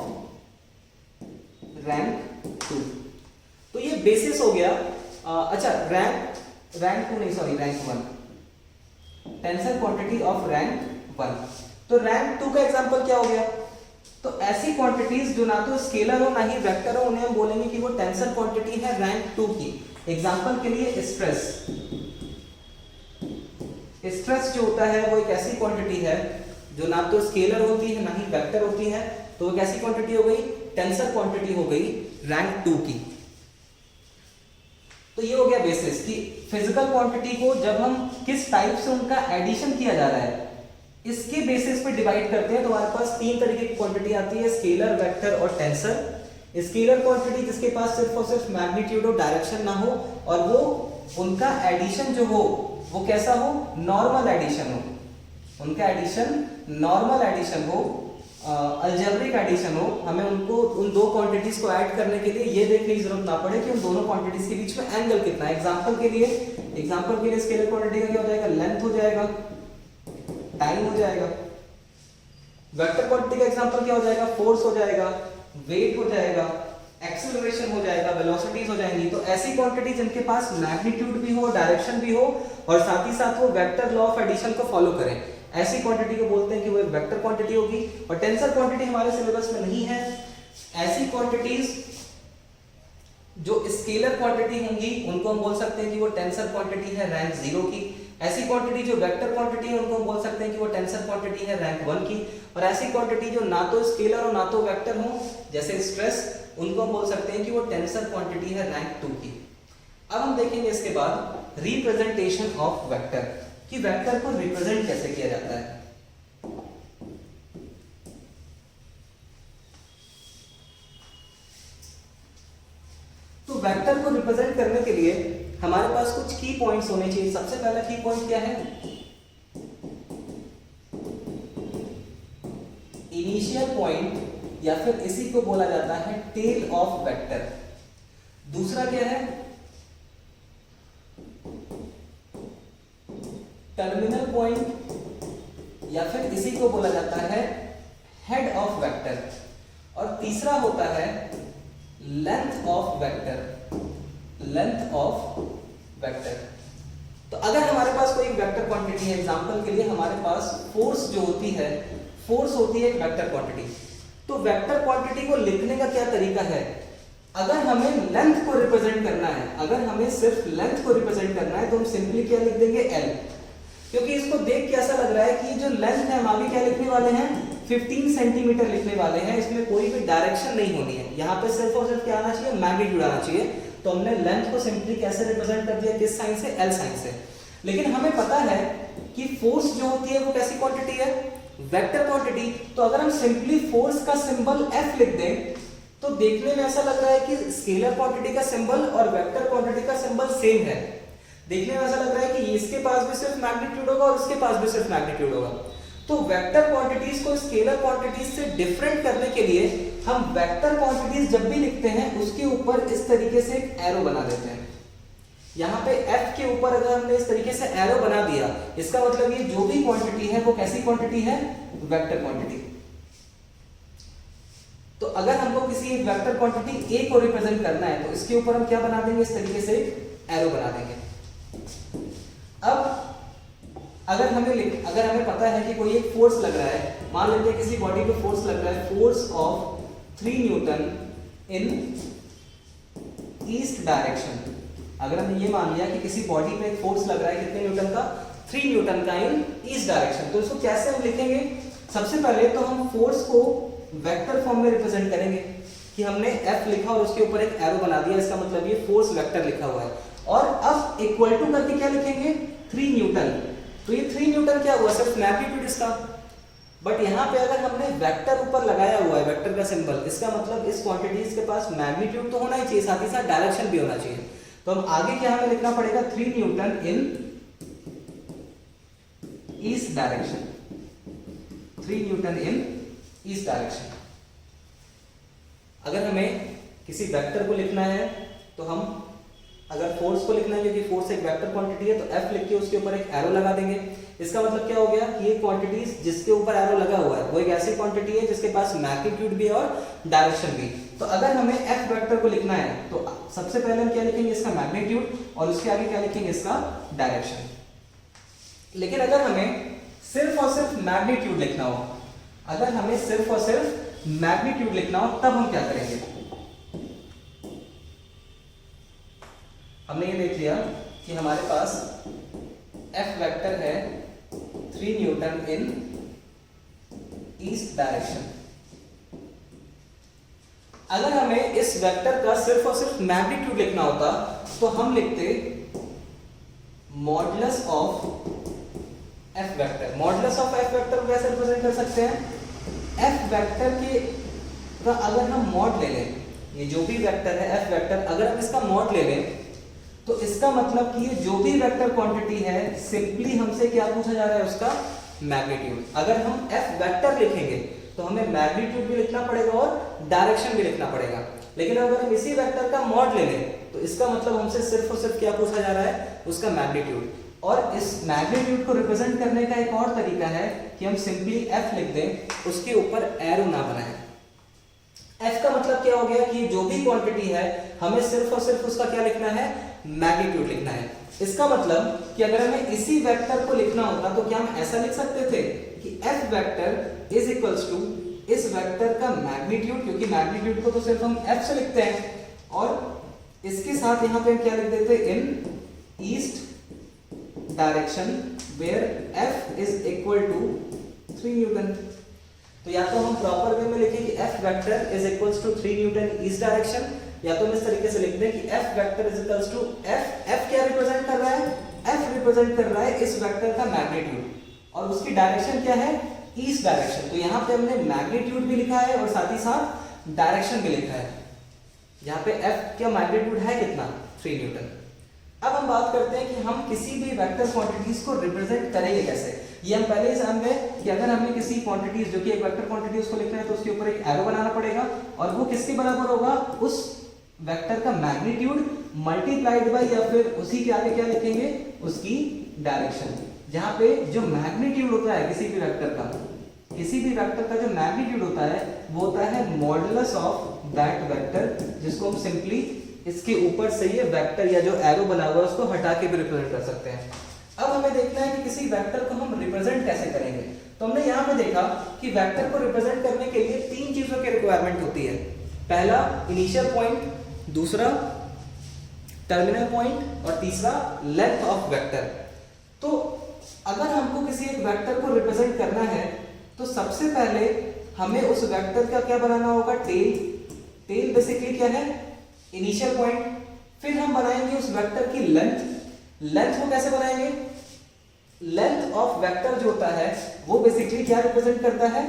रैंक 2। तो ये बेसिस हो गया। अच्छा, रैंक 2 नहीं, sorry, rank 1, tensor quantity of rank 1। तो रैंक 2 का एग्जांपल क्या हो गया? तो ऐसी क्वांटिटीज जो ना तो स्केलर हो ना ही वेक्टर हो, उन्हें हम बोलेंगे कि वो टेंसर क्वांटिटी है रैंक 2 की। एग्जांपल के लिए स्ट्रेस। स्ट्रेस जो होता है वो एक ऐसी क्वांटिटी है जो ना तो स्केलर होती है ना ही वेक्टर होती है, तो वो कैसी क्वांटिटी हो गई? टेंसर क्वांटिटी हो गई रैंक 2 की। तो ये हो गया बेसिस कि फिजिकल क्वांटिटी को जब हम किस टाइप से उनका एडिशन किया जा रहा है इसके बेसिस पे डिवाइड करते हैं। तो हमारे पास 3 तरीके की क्वांटिटी आती है, स्केलर, वेक्टर और टेंसर। स्केलर क्वांटिटी जिसके पास सिर्फ और सिर्फ मैग्नीट्यूड और डायरेक्शन ना हो, और वो उनका एडिशन जो हो वो कैसा हो, नॉर्मल एडिशन हो, उनका एडिशन नॉर्मल एडिशन हो, अलजेब्रिक एडिशन हो। हमें उनको उन 2 क्वांटिटीज को ऐड करने के लिए ये देखने की जरूरत ना पड़े कि उन दोनों क्वांटिटीज के बीच में एंगल कितना है। एग्जांपल के लिए स्केलर क्वांटिटी का क्या हो जाएगा, लेंथ हो जाएगा, टाइम हो जाएगा। वेक्टर क्वांटिटी का एग्जांपल क्या हो जाएगा, फोर्स हो जाएगा, वेट हो जाएगा, एक्सेलरेशन हो जाएगा, वेलोसिटीज हो जाएंगी। तो ऐसी क्वांटिटी जिनके पास मैग्नीट्यूड भी हो, डायरेक्शन भी हो और साथ ही साथ वो वेक्टर लॉ ऑफ एडिशन को फॉलो करें, ऐसी क्वांटिटी को बोलते हैं कि वो एक वेक्टर क्वांटिटी होगी। और टेंसर क्वांटिटी हमारे सिलेबस में नहीं है। ऐसी क्वांटिटीज जो स्केलर क्वांटिटी होंगी उनको हम बोल सकते हैं कि वो टेंसर क्वांटिटी है रैंक 0 की। ऐसी क्वांटिटी जो वेक्टर क्वांटिटी है उनको हम बोल सकते हैं कि वो टेंसर क्वांटिटी है रैंक 1 की। और ऐसी क्वांटिटी जो ना तो स्केलर और ना तो वेक्टर हो, जैसे स्ट्रेस, उनको हम बोल सकते हैं कि वो टेंसर क्वांटिटी है रैंक 2 की। अब हम देखेंगे इसके बाद रिप्रेजेंटेशन ऑफ वेक्टर, कि वेक्टर को रिप्रेजेंट कैसे किया जाता है। तो वेक्टर को रिप्रेजेंट करने के लिए हमारे पास कुछ की पॉइंट्स होने चाहिए। सबसे पहला की पॉइंट क्या है, इनिशियल पॉइंट, या फिर इसी को बोला जाता है टेल ऑफ वेक्टर। दूसरा क्या है, टर्मिनल पॉइंट या फिर इसी को बोला जाता है हेड ऑफ वेक्टर, और तीसरा होता है length of vector, length of vector. तो अगर हमारे पास कोई वेक्टर क्वांटिटी है, एग्जांपल के लिए हमारे पास फोर्स जो होती है, फोर्स होती है एक वेक्टर क्वांटिटी, तो वेक्टर क्वांटिटी को लिखने का क्या तरीका है? अगर हमें लेंथ को रिप्रेजेंट करना है, अगर हमें सिर्फ लेंथ को रिप्रेजेंट करना है, तो हम सिंपली क्या लिख देंगे? एल। क्योंकि इसको देख के ऐसा लग रहा है कि ये जो लेंथ है हम आगे क्या लिखने वाले हैं? 15 सेंटीमीटर लिखने वाले हैं, इसमें कोई भी डायरेक्शन नहीं होनी है, यहाँ पे सिर्फ और सिर्फ क्या आना चाहिए? मैग्नीट्यूड आना चाहिए। तो हमने लेंथ को सिंपली कैसे रिप्रेजेंट कर दिया? किस साइन से? एल साइन से। लेकिन हमें पता है कि फोर्स जो होती है वो कैसी क्वांटिटी है? Vector quantity. तो अगर हम सिंपली फोर्स का सिंबल F लिख दें तो देखने में ऐसा लग रहा है कि स्केलर क्वांटिटी का सिंबल और वेक्टर क्वांटिटी का सिंबल सेम है। देखने में ऐसा लग रहा है कि इसके पास भी सिर्फ मैग्नीट्यूड होगा और इसके पास भी सिर्फ मैग्नीट्यूड होगा। तो वेक्टर क्वांटिटीज को स्केलर क्वांटिटीज से डिफरेंट करने के लिए हम वेक्टर क्वांटिटीज जब भी लिखते हैं उसके ऊपर इस तरीके से एक एरो बना देते हैं। यहाँ पे F के ऊपर अगर हमने इस तरीके से एरो बना दिया, इसका मतलब ये जो भी क्वांटिटी है वो कैसी क्वांटिटी है? Vector quantity. तो अगर हमको किसी एक वेक्टर क्वांटिटी A को रिप्रेजेंट करना है तो इसके ऊपर हम क्या बना देंगे? इस तरीके से एरो बना देंगे। अब अगर हमें पता है कि कोई एक फोर्स लग रहा है, मान लेते हैं किसी बॉडी पे फोर्स लग रहा है, force of 3 Newton in east direction. अगर हमने ये मान लिया कि किसी बॉडी पे एक फोर्स लग रहा है, कितने न्यूटन का? 3 न्यूटन का इन ईस्ट डायरेक्शन। तो इसको कैसे हम लिखेंगे? सबसे पहले तो हम फोर्स को वेक्टर फॉर्म में रिप्रेजेंट करेंगे कि हमने F लिखा और उसके ऊपर एक एरो बना दिया, इसका मतलब ये फोर्स वेक्टर लिखा हुआ है। और अब इक्वल टू करके क्या लिखेंगे? 3 न्यूटन। तो ये 3 न्यूटन क्या हुआ? सिर्फ मैग्नीट्यूड इसका। बट यहाँ पे अगर हमने वेक्टर ऊपर लगाया हुआ है, वेक्टर का सिंबल, इसका मतलब इस क्वांटिटीज के पास मैग्नीट्यूड तो होना ही चाहिए, साथ ही साथ डायरेक्शन भी होना चाहिए। तो हम आगे क्या हमें लिखना पड़ेगा? 3 न्यूटन इन ईस्ट डायरेक्शन, 3 न्यूटन इन ईस्ट डायरेक्शन। अगर हमें किसी वेक्टर को लिखना है तो हम, अगर फोर्स को लिखना है क्योंकि फोर्स एक वेक्टर क्वांटिटी है, तो F लिख के उसके ऊपर एक एरो लगा देंगे। इसका मतलब क्या हो गया कि ये क्वांटिटीज जिसके ऊपर एरो लगा हुआ है वो एक ऐसी क्वांटिटी है जिसके पास मैग्नीट्यूड भी है और डायरेक्शन भी। तो अगर हमें F वेक्टर को लिखना है तो सबसे पहले हम क्या लिखेंगे? इसका मैग्नीट्यूड, और उसके आगे क्या लिखेंगे? इसका डायरेक्शन। लेकिन अगर हमें सिर्फ और सिर्फ मैग्नीट्यूड लिखना हो, अगर हमें सिर्फ और सिर्फ मैग्नीट्यूड लिखना हो, तब हम क्या करेंगे? हमने ये देख लिया कि हमारे पास F वेक्टर है 3 न्यूटन इन ईस्ट डायरेक्शन। अगर हमें इस वेक्टर का सिर्फ और सिर्फ मैग्नीट्यूड लिखना होता तो हम लिखते modulus of F vector. Modulus of F vector को कैसे रिप्रेजेंट कर सकते हैं? F वेक्टर के का अगर हम मॉड ले लें, ये जो भी वेक्टर है F वेक्टर, अगर हम इसका मॉड ले लें तो इसका मतलब कि ये जो भी वेक्टर क्वांटिटी है, सिंपली हमसे क्या पूछा जा रहा है? उसका मैग्नीट्यूड। अगर हम F वेक्टर लिखेंगे तो हमें मैग्नीट्यूड भी लिखना पड़ेगा और डायरेक्शन भी लिखना पड़ेगा। लेकिन अगर हम इसी वेक्टर का मॉड ले लें तो इसका मतलब हमसे सिर्फ और सिर्फ क्या पूछा जा रहा है? उसका मैग्नीट्यूड। और इस मैग्नीट्यूड को रिप्रेजेंट करने का एक और तरीका है कि हम सिंपली F लिख दें, उसके ऊपर एरो ना बनाएं। F का मतलब क्या हो गया कि जो भी क्वांटिटी है हमें सिर्फ और सिर्फ उसका क्या लिखना है? मैग्नीट्यूड लिखना है। इसका मतलब कि अगर हमें इसी वेक्टर को लिखना होता तो क्या हम ऐसा लिख सकते थे कि F vector is equals to इस वेक्टर का मैग्नीट्यूड, क्योंकि मैग्नीट्यूड को तो सिर्फ हम F से लिखते हैं, और इसके साथ यहाँ पे हम क्या लिख देते? In east direction where F is equal to 3 newton. तो या तो हम प्रॉपर वे में लिखें कि F vector is equals to 3 newton east direction, या तो हम इस तरीके से लिख दें कि F vector is equals to F क्या रिप्रेजेंट कर रहा है? F रिप्रेजेंट कर रहा है इस वेक्टर का मैग्नीट्यूड, और उसकी डायरेक्शन क्या है? East direction. तो यहाँ पे हमने मैग्नीट्यूड भी लिखा है और साथ ही साथ डायरेक्शन भी लिखा है। यहाँ पे F का मैग्नीट्यूड है कितना? 3 न्यूटन। अब हम बात करते हैं कि हम किसी भी वेक्टर क्वांटिटीज को रिप्रेजेंट करेंगे कैसे। ये हम पहले ही जान गए कि अगर हमें किसी क्वांटिटीज जो कि एक वेक्टर क्वांटिटी उसको लिखना है तो उसके ऊपर एक एरो बनाना पड़ेगा, और वो किसके बराबर होगा? उस वेक्टर का मैग्नीट्यूड मल्टीप्लाइड बाय, या फिर उसी के आगे क्या लिखेंगे? उसकी डायरेक्शन। जहां पे जो मैग्नीट्यूड होता है किसी भी वेक्टर का जो मैग्नीट्यूड होता है वो होता है मॉडुलस ऑफ दैट वेक्टर, जिसको हम सिंपली इसके ऊपर से ये वेक्टर या जो एरो बना हुआ है उसको हटा के भी रिप्रेजेंट कर सकते हैं। अब हमें देखना है कि किसी वेक्टर को हम रिप्रेजेंट कैसे करेंगे। तो हमने यहाँ पे देखा कि वेक्टर को रिप्रेजेंट करने के लिए तीन चीजों की रिक्वायरमेंट होती है। पहला इनिशियल पॉइंट, दूसरा टर्मिनल पॉइंट और तीसरा लेंथ ऑफ वेक्टर। तो अगर हमको किसी एक वेक्टर को रिप्रेजेंट करना है तो सबसे पहले हमें उस वेक्टर का क्या बनाना होगा, टेल बेसिकली क्या है, इनिशियल पॉइंट। फिर हम बनाएंगे उस वेक्टर की लेंथ को कैसे बनाएंगे, लेंथ ऑफ वेक्टर जो होता है वो बेसिकली क्या रिप्रेजेंट करता है,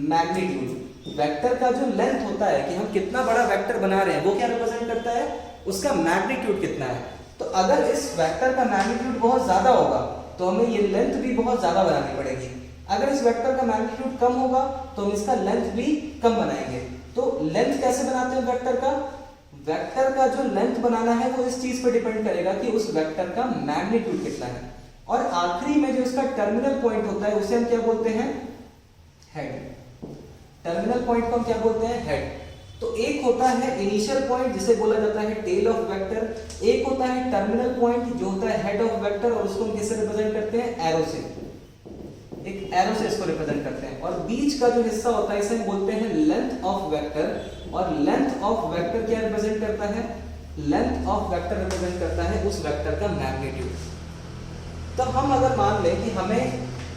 मैग्नीट्यूड। वेक्टर का जो लेंथ होता है कि हम कितना बड़ा वेक्टर बना रहे हैं वो क्या रिप्रेजेंट करता है, उसका मैग्नीट्यूड कितना है। तो अगर इस वेक्टर का मैग्नीट्यूड बहुत ज्यादा होगा तो हमें ये लेंथ भी बहुत ज्यादा बनानी पड़ेगी। अगर इस वेक्टर का मैग्नीट्यूड कम होगा तो हम इसका लेंथ भी कम बनाएंगे। तो लेंथ कैसे बनाते हैं वेक्टर का जो लेंथ बनाना है वो इस चीज पर डिपेंड करेगा कि उस वेक्टर का मैग्नीट्यूड कितना है। और आखिरी में जो इसका टर्मिनल पॉइंट होता है उसे हम क्या बोलते हैं, हेड। टर्मिनल पॉइंट को हम क्या बोलते हैं, हेड। तो एक होता है इनिशियल पॉइंट जिसे बोला जाता है टेल ऑफ वेक्टर, एक होता है टर्मिनल पॉइंट जो होता है हेड ऑफ वेक्टर, और उसको हम किससे रिप्रेजेंट करते हैं, एरो से, एक एरो से इसको रिप्रेजेंट करते हैं। और बीच का जो हिस्सा होता है इसे हम बोलते हैं लेंथ ऑफ वेक्टर। और लेंथ ऑफ वेक्टर क्या रिप्रेजेंट करता है, लेंथ ऑफ वेक्टर रिप्रेजेंट करता है उस वेक्टर का मैग्नीट्यूड। तो हम अगर मान लें कि हमें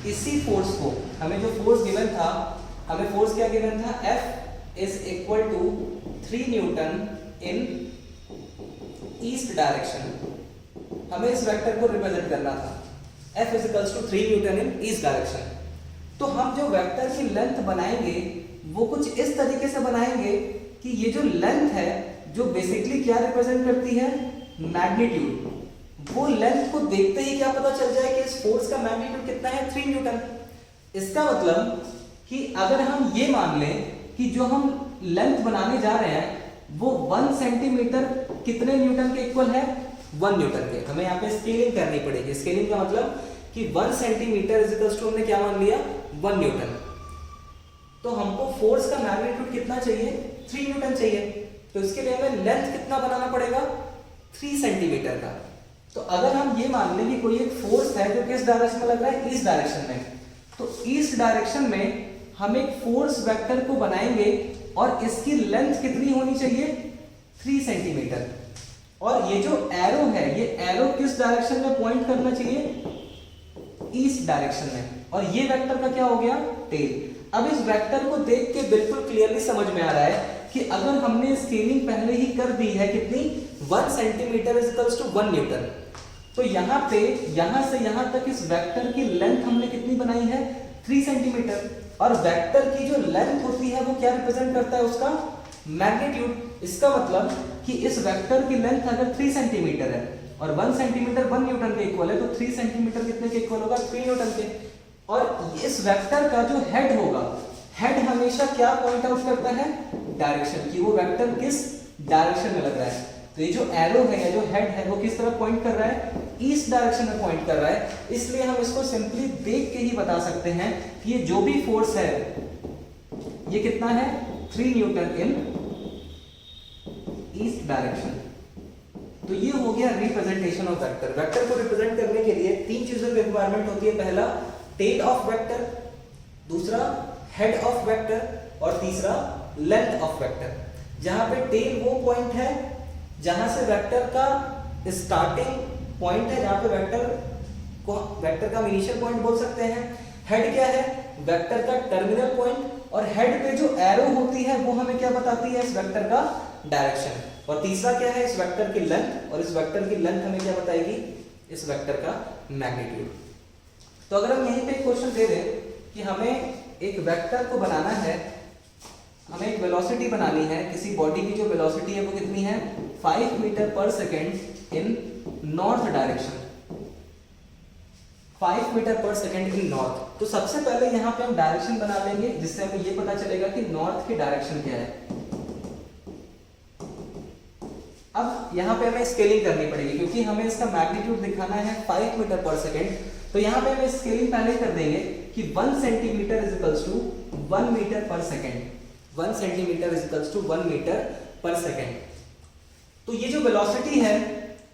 इसी फोर्स को, हमें जो फोर्स गिवन था, हमें फोर्स क्या गिवन था, F is equal to 3 Newton in east direction. हमें इस वेक्टर को रिप्रेजेंट करना था, F is equals to 3 Newton in east direction. तो हम जो वेक्टर की लेंथ बनाएंगे वो कुछ इस तरीके से बनाएंगे कि ये जो लेंथ है जो बेसिकली क्या रिप्रेजेंट करती है, मैग्नीट्यूड। वो लेंथ को देखते ही क्या पता चल जाए कि इस फोर्स का मैग्नीट्यूड कितना है, 3 न्यूटन। इसका मतलब कि अगर हम ये मान लें कि जो हम लेंथ बनाने जा रहे हैं वो 1 सेंटीमीटर कितने न्यूटन के इक्वल है, 1 न्यूटन के। हमें यहाँ पे स्केलिंग करनी पड़ेगी। स्केलिंग का मतलब कि 1 सेंटीमीटर इज इक्वल टू, हमने क्या मान लिया, 1 न्यूटन। तो हमको फोर्स का मैग्नीट्यूड कितना चाहिए, 3 न्यूटन चाहिए। तो इसके लिए हमें लेंथ कितना बनाना पड़ेगा, 3 सेंटीमीटर का। तो अगर हम ये मान लें कि कोई एक फोर्स है जो किस डायरेक्शन में लग रहा है, ईस्ट डायरेक्शन में, तो ईस्ट डायरेक्शन में हम एक फोर्स वेक्टर को बनाएंगे और इसकी लेंथ कितनी होनी चाहिए, 3 सेंटीमीटर। और ये जो एरो है, ये एरो किस डायरेक्शन में पॉइंट करना चाहिए, ईस्ट डायरेक्शन में। और ये वेक्टर का क्या हो गया, टेल। अब इस वेक्टर को देख के बिल्कुल क्लियरली समझ में आ रहा है कि अगर हमने स्केलिंग पहले ही कर दी है कितनी, 1 centimetre is equals to 1 newton, तो यहाँ पे यहां से यहां तक इस वेक्टर की लेंथ हमने कितनी बनाई है, 3 सेंटीमीटर। और वेक्टर की जो लेंथ होती है वो क्या रिप्रेजेंट करता है, उसका मैग्नीट्यूड। इसका मतलब कि इस वेक्टर की लेंथ अगर 3 सेंटीमीटर है और 1 सेंटीमीटर 1 न्यूटन के इक्वल है, तो 3 सेंटीमीटर कितने के इक्वल होगा, 3 न्यूटन के। और इस वेक्टर का जो हेड होगा, हेड हमेशा क्या पॉइंट आउट करता है, डायरेक्शन, कि वो वेक्टर किस डायरेक्शन में लग रहा है। तो ये जो एरो है या जो हेड है वो किस तरफ पॉइंट कर रहा है, ईस्ट डायरेक्शन में पॉइंट कर रहा है। इसलिए हम इसको सिंपली देख के ही बता सकते हैं कि ये जो भी फोर्स है ये कितना है, 3 न्यूटन इन ईस्ट डायरेक्शन। तो ये हो गया रिप्रेजेंटेशन ऑफ वेक्टर। वेक्टर को रिप्रेजेंट करने के लिए 3 चीजों की रिक्वायरमेंट होती है। पहला टेल ऑफ वेक्टर, दूसरा हेड ऑफ वेक्टर और तीसरा लेंथ ऑफ वेक्टर। जहां पे टेल वो पॉइंट है जहां से वेक्टर का स्टार्टिंग पॉइंट है, जहां पे वेक्टर का इनिशियल पॉइंट बोल सकते हैं। हेड क्या है, वेक्टर का टर्मिनल पॉइंट। और हेड पे जो एरो होती है वो हमें क्या बताती है, इस वेक्टर का डायरेक्शन। और तीसरा क्या है, इस वेक्टर की लेंथ। और इस वेक्टर की लेंथ हमें क्या बताएगी, इस वेक्टर का मैग्नीट्यूड। तो अगर हम यहीं पे एक क्वेश्चन दे दें कि हमें एक वेक्टर को बनाना है, हमें एक वेलोसिटी बनानी है, किसी बॉडी की जो वेलोसिटी है वो कितनी है, 5 metre per second in north direction, 5 metre per second in north. तो सबसे पहले यहाँ पे हम डायरेक्शन बना लेंगे जिससे हमें ये पता चलेगा कि नॉर्थ की डायरेक्शन क्या है। अब यहाँ पे हमें स्केलिंग करनी पड़ेगी क्योंकि हमें इसका मैग्नीट्यूड दिखाना है 5 मीटर पर सेकेंड। तो यहाँ पे हमें स्केलिंग पहले कर देंगे कि 1 centimetre is equals to 1 metre per second. 1 centimetre is equals to 1 metre per second. तो ये जो वेलोसिटी है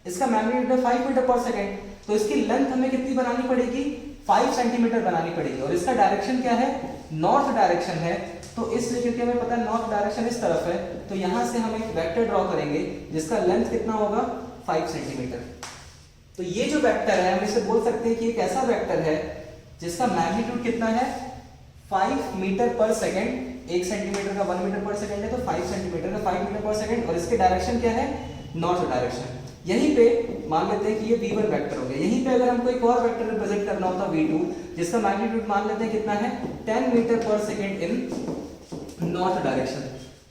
इसका मैग्नीट्यूड है 5 मीटर पर सेकेंड, तो इसकी लेंथ हमें कितनी बनानी पड़ेगी, 5 सेंटीमीटर बनानी पड़ेगी। और इसका डायरेक्शन क्या है, नॉर्थ डायरेक्शन है। तो इसलिए क्योंकि हमें पता है नॉर्थ डायरेक्शन इस तरफ है, तो यहां से हम एक वेक्टर ड्रॉ करेंगे जिसका लेंथ कितना होगा, 5 सेंटीमीटर। तो ये जो वेक्टर है हम इसे बोल सकते हैं कि एक ऐसा वेक्टर है जिसका मैग्नीट्यूड कितना है, 5 मीटर पर सेकेंड। 1 सेंटीमीटर का 1 मीटर पर सेकेंड है, तो 5 सेंटीमीटर का 5 मीटर पर सेकेंड। और इसके डायरेक्शन क्या है, नॉर्थ डायरेक्शन। यहीं पे मान लेते हैं कि ये v1 वेक्टर हो गया। यहीं पे अगर हमको एक और वेक्टर रिप्रेजेंट करना होता v2 जिसका मैग्नीट्यूड मान लेते हैं कितना है, 10 metre per second in north direction.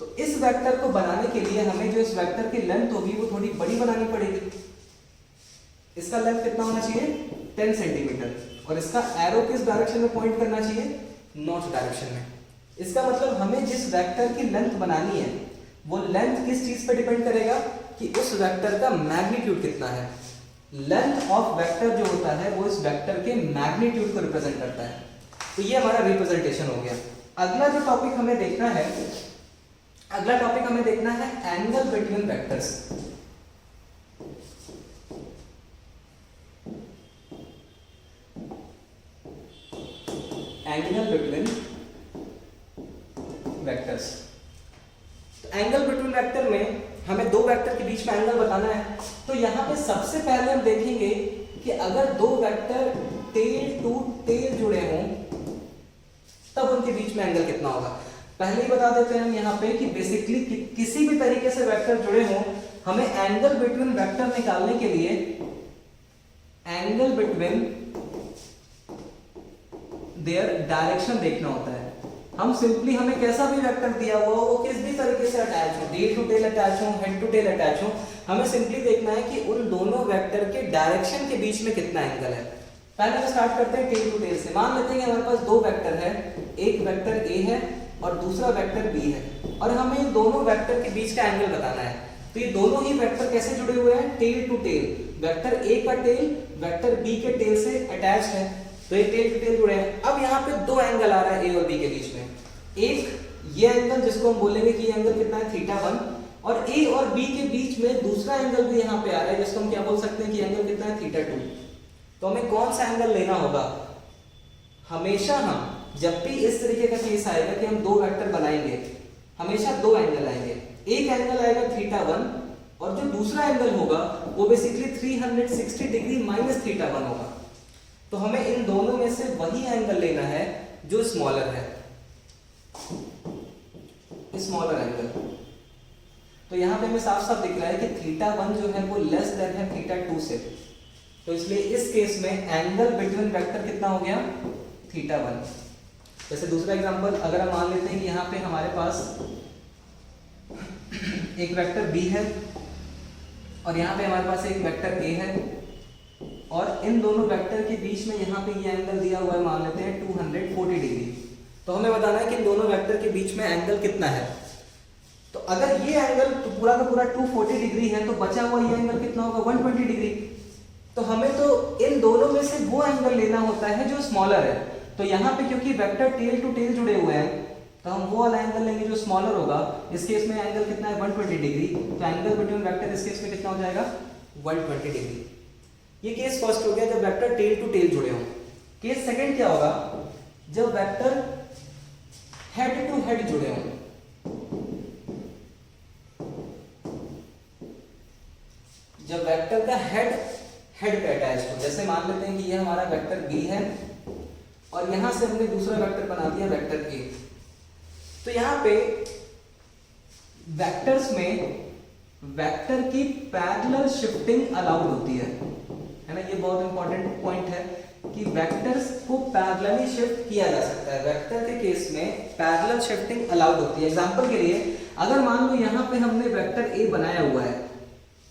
तो इस वेक्टर को बनाने के लिए हमें जो इस वेक्टर की लेंथ होगी वो थोड़ी बड़ी बनानी पड़ेगी। इसका लेंथ कितना होना चाहिए, 10 सेंटीमीटर। और इसका एरो किस डायरेक्शन में पॉइंट करना चाहिए, नॉर्थ डायरेक्शन में। इसका मतलब हमें जिस वेक्टर की लेंथ बनानी है वो लेंथ किस चीज पे डिपेंड करेगा कि उस वेक्टर का मैग्नीट्यूड कितना है। लेंथ ऑफ वेक्टर जो होता है वो इस वेक्टर के मैग्नीट्यूड को रिप्रेजेंट करता है। तो ये हमारा रिप्रेजेंटेशन हो गया। अगला जो टॉपिक हमें देखना है, अगला टॉपिक हमें देखना है angle between vectors. Angle between vectors. Angle between vector में हमें दो वेक्टर के बीच में एंगल बताना है। तो यहाँ पे सबसे पहले हम देखेंगे कि अगर दो वेक्टर टेल टू टेल जुड़े हों तब उनके बीच में एंगल कितना होगा। पहले ही बता देते हैं हम यहाँ पे कि बेसिकली किसी भी तरीके से वेक्टर जुड़े हों, हमें एंगल बिटवीन वेक्टर निकालने के लिए एंगल बिटवीन देयर डायरेक्शन देखना होता है। हम सिंपली हमें कैसा भी वेक्टर दिया हुआ हो, वो किस भी तरीके से अटैच हो, टेल टू टेल अटैच हो, हेड टू टेल अटैच हो, हमें सिंपली देखना है कि उन दोनों वेक्टर के डायरेक्शन के बीच में कितना एंगल है। पहले हम स्टार्ट करते हैं टेल टू टेल से। मान लेते हैं कि हमारे पास दो वेक्टर है, एक वेक्टर ए है और दूसरा वेक्टर बी है, और हमें इन दोनों वेक्टर के बीच का एंगल बताना है। तो ये दोनों ही वेक्टर कैसे जुड़े हुए हैं, tail to tail. Vector A का टेल वेक्टर बी के टेल से अटैच है, तो ये टेल टू टेल जुड़े हैं। अब यहाँ पे दो एंगल आ रहा है ए और बी के बीच में। एक ये एंगल जिसको हम बोलेंगे कि ये एंगल कितना है, θ1, और ए और बी के बीच में दूसरा एंगल भी यहाँ पे आ रहा है जिसको हम क्या बोल सकते हैं कि एंगल कितना है, θ2। तो हमें कौन सा एंगल लेना होगा, हमेशा हम जब भी इस तरीके का केस आएगा कि हम दो वेक्टर बनाएंगे, हमेशा दो एंगल आएंगे। एक एंगल आएगा θ1 और जो दूसरा एंगल होगा वो बेसिकली 360 डिग्री माइनस θ1 होगा। तो हमें इन दोनों में से वही एंगल लेना है जो स्मॉलर है, स्मॉलर एंगल। तो यहां पे हमें साफ साफ दिख रहा है कि θ1 जो है वो लेस देन है θ2 से। तो इसलिए इस केस में एंगल बिटवीन वेक्टर कितना हो गया, θ1। जैसे दूसरा एग्जांपल अगर हम मान लेते हैं कि यहाँ पे हमारे पास एक वेक्टर बी है और यहाँ पे हमारे पास एक वेक्टर ए है, और इन दोनों वेक्टर के बीच में यहाँ पे ये एंगल दिया हुआ है, मान लेते हैं 240 डिग्री। तो हमें बताना है कि इन दोनों वेक्टर के बीच में एंगल कितना है। तो अगर ये एंगल तो पूरा का पूरा 240 डिग्री है, तो बचा हुआ ये एंगल कितना होगा, 120 डिग्री। तो हमें तो इन दोनों में से वो एंगल लेना होता है जो स्मॉलर है। तो यहाँ पे क्योंकि वेक्टर टेल टू टेल जुड़े हुए हैं, तो हम वो वाला एंगल लेंगे जो स्मॉलर होगा। इस केस में एंगल कितना है, 120 डिग्री। तो एंगल बिटवीन वेक्टर इस केस में कितना हो जाएगा, 120 डिग्री। ये केस फर्स्ट हो गया जब वेक्टर टेल टू टेल जुड़े हों। केस सेकंड क्या होगा, जब वेक्टर हेड टू हेड जुड़े हों। जब वेक्टर का हेड हेड पे अटैच हो, जैसे मान लेते हैं कि ये हमारा वेक्टर बी है और यहां से हमने दूसरा वेक्टर बना दिया वेक्टर ए। तो यहां पे वेक्टर्स में वेक्टर की पैरेलल शिफ्टिंग अलाउड होती है ना। ये बहुत इंपॉर्टेंट पॉइंट है कि वेक्टर्स को पैरेलली शिफ्ट किया जा सकता है। वेक्टर के केस में पैरेलल शिफ्टिंग अलाउड होती है। एग्जांपल के लिए अगर मान लो यहाँ पे हमने वेक्टर ए बनाया हुआ है,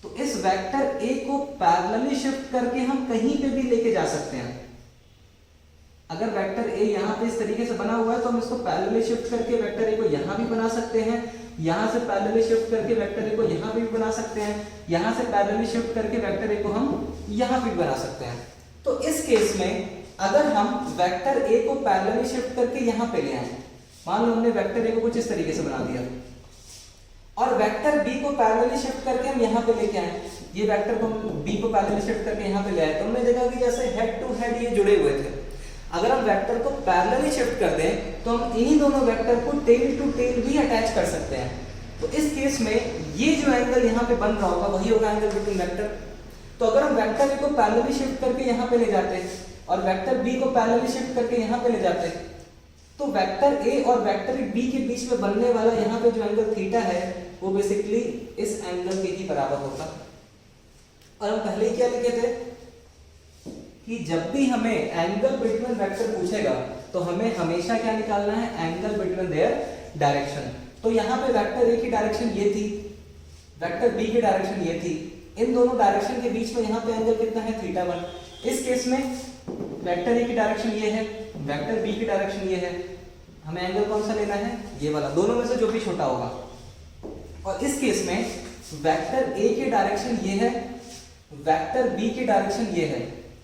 तो इस वेक्टर ए को पैरेलली शिफ्ट करके हम कहीं पे भी लेके जा सकते हैं। अगर वेक्टर ए यहाँ पे इस तरीके से बना हुआ है तो हम इसको पैरेलली शिफ्ट करके वेक्टर ए को यहाँ भी बना सकते हैं यहाँ से पैरेलली शिफ्ट करके वेक्टर ए को यहाँ पे भी बना सकते हैं, यहाँ से पैरेलली शिफ्ट करके वेक्टर ए को हम यहाँ पे भी बना सकते हैं। तो इस केस में अगर हम वेक्टर ए को पैरेलली शिफ्ट करके यहाँ पे ले आए, मान लो हमने वेक्टर ए को कुछ इस तरीके से बना दिया और वेक्टर बी को पैरेलली शिफ्ट करके हम यहाँ पे लेके आए, ये वेक्टर को हम बी को पैरेलली शिफ्ट करके यहाँ पे ले आए, तो हमने देखा कि जैसे हेड टू हेड ये जुड़े हुए थे। अगर हम वेक्टर को पैरेलली शिफ्ट कर दें तो हम इन्हीं दोनों वेक्टर को टेल टू टेल भी अटैच कर सकते हैं। तो इस केस में ये जो एंगल यहाँ पे बन रहा होगा वही होगा एंगल बिटवीन वेक्टर। तो अगर हम वेक्टर ए को पैरेलली शिफ्ट करके यहाँ पे ले जाते और वेक्टर बी को पैरेलली शिफ्ट करके यहाँ पे ले जाते, तो वेक्टर ए और वेक्टर बी के बीच में बनने वाला यहाँ पे जो एंगल थीटा है वो बेसिकली इस एंगल के ही बराबर होता। और हम पहले ही क्या लिखे थे कि जब भी हमें एंगल बिटवीन वेक्टर पूछेगा तो हमें हमेशा क्या निकालना है, एंगल बिटवीन देयर डायरेक्शन। तो यहाँ पे वेक्टर ए की डायरेक्शन ये थी, वेक्टर बी की डायरेक्शन ये थी, इन दोनों डायरेक्शन के बीच में यहाँ पे एंगल कितना है, थीटा 1। इस केस में वेक्टर ए की डायरेक्शन ये है, वेक्टर बी की डायरेक्शन ये है, हमें एंगल कौन सा लेना है, ये वाला, दोनों में से जो भी छोटा होगा। और इस केस में वेक्टर ए की डायरेक्शन ये है, वेक्टर बी की डायरेक्शन ये है,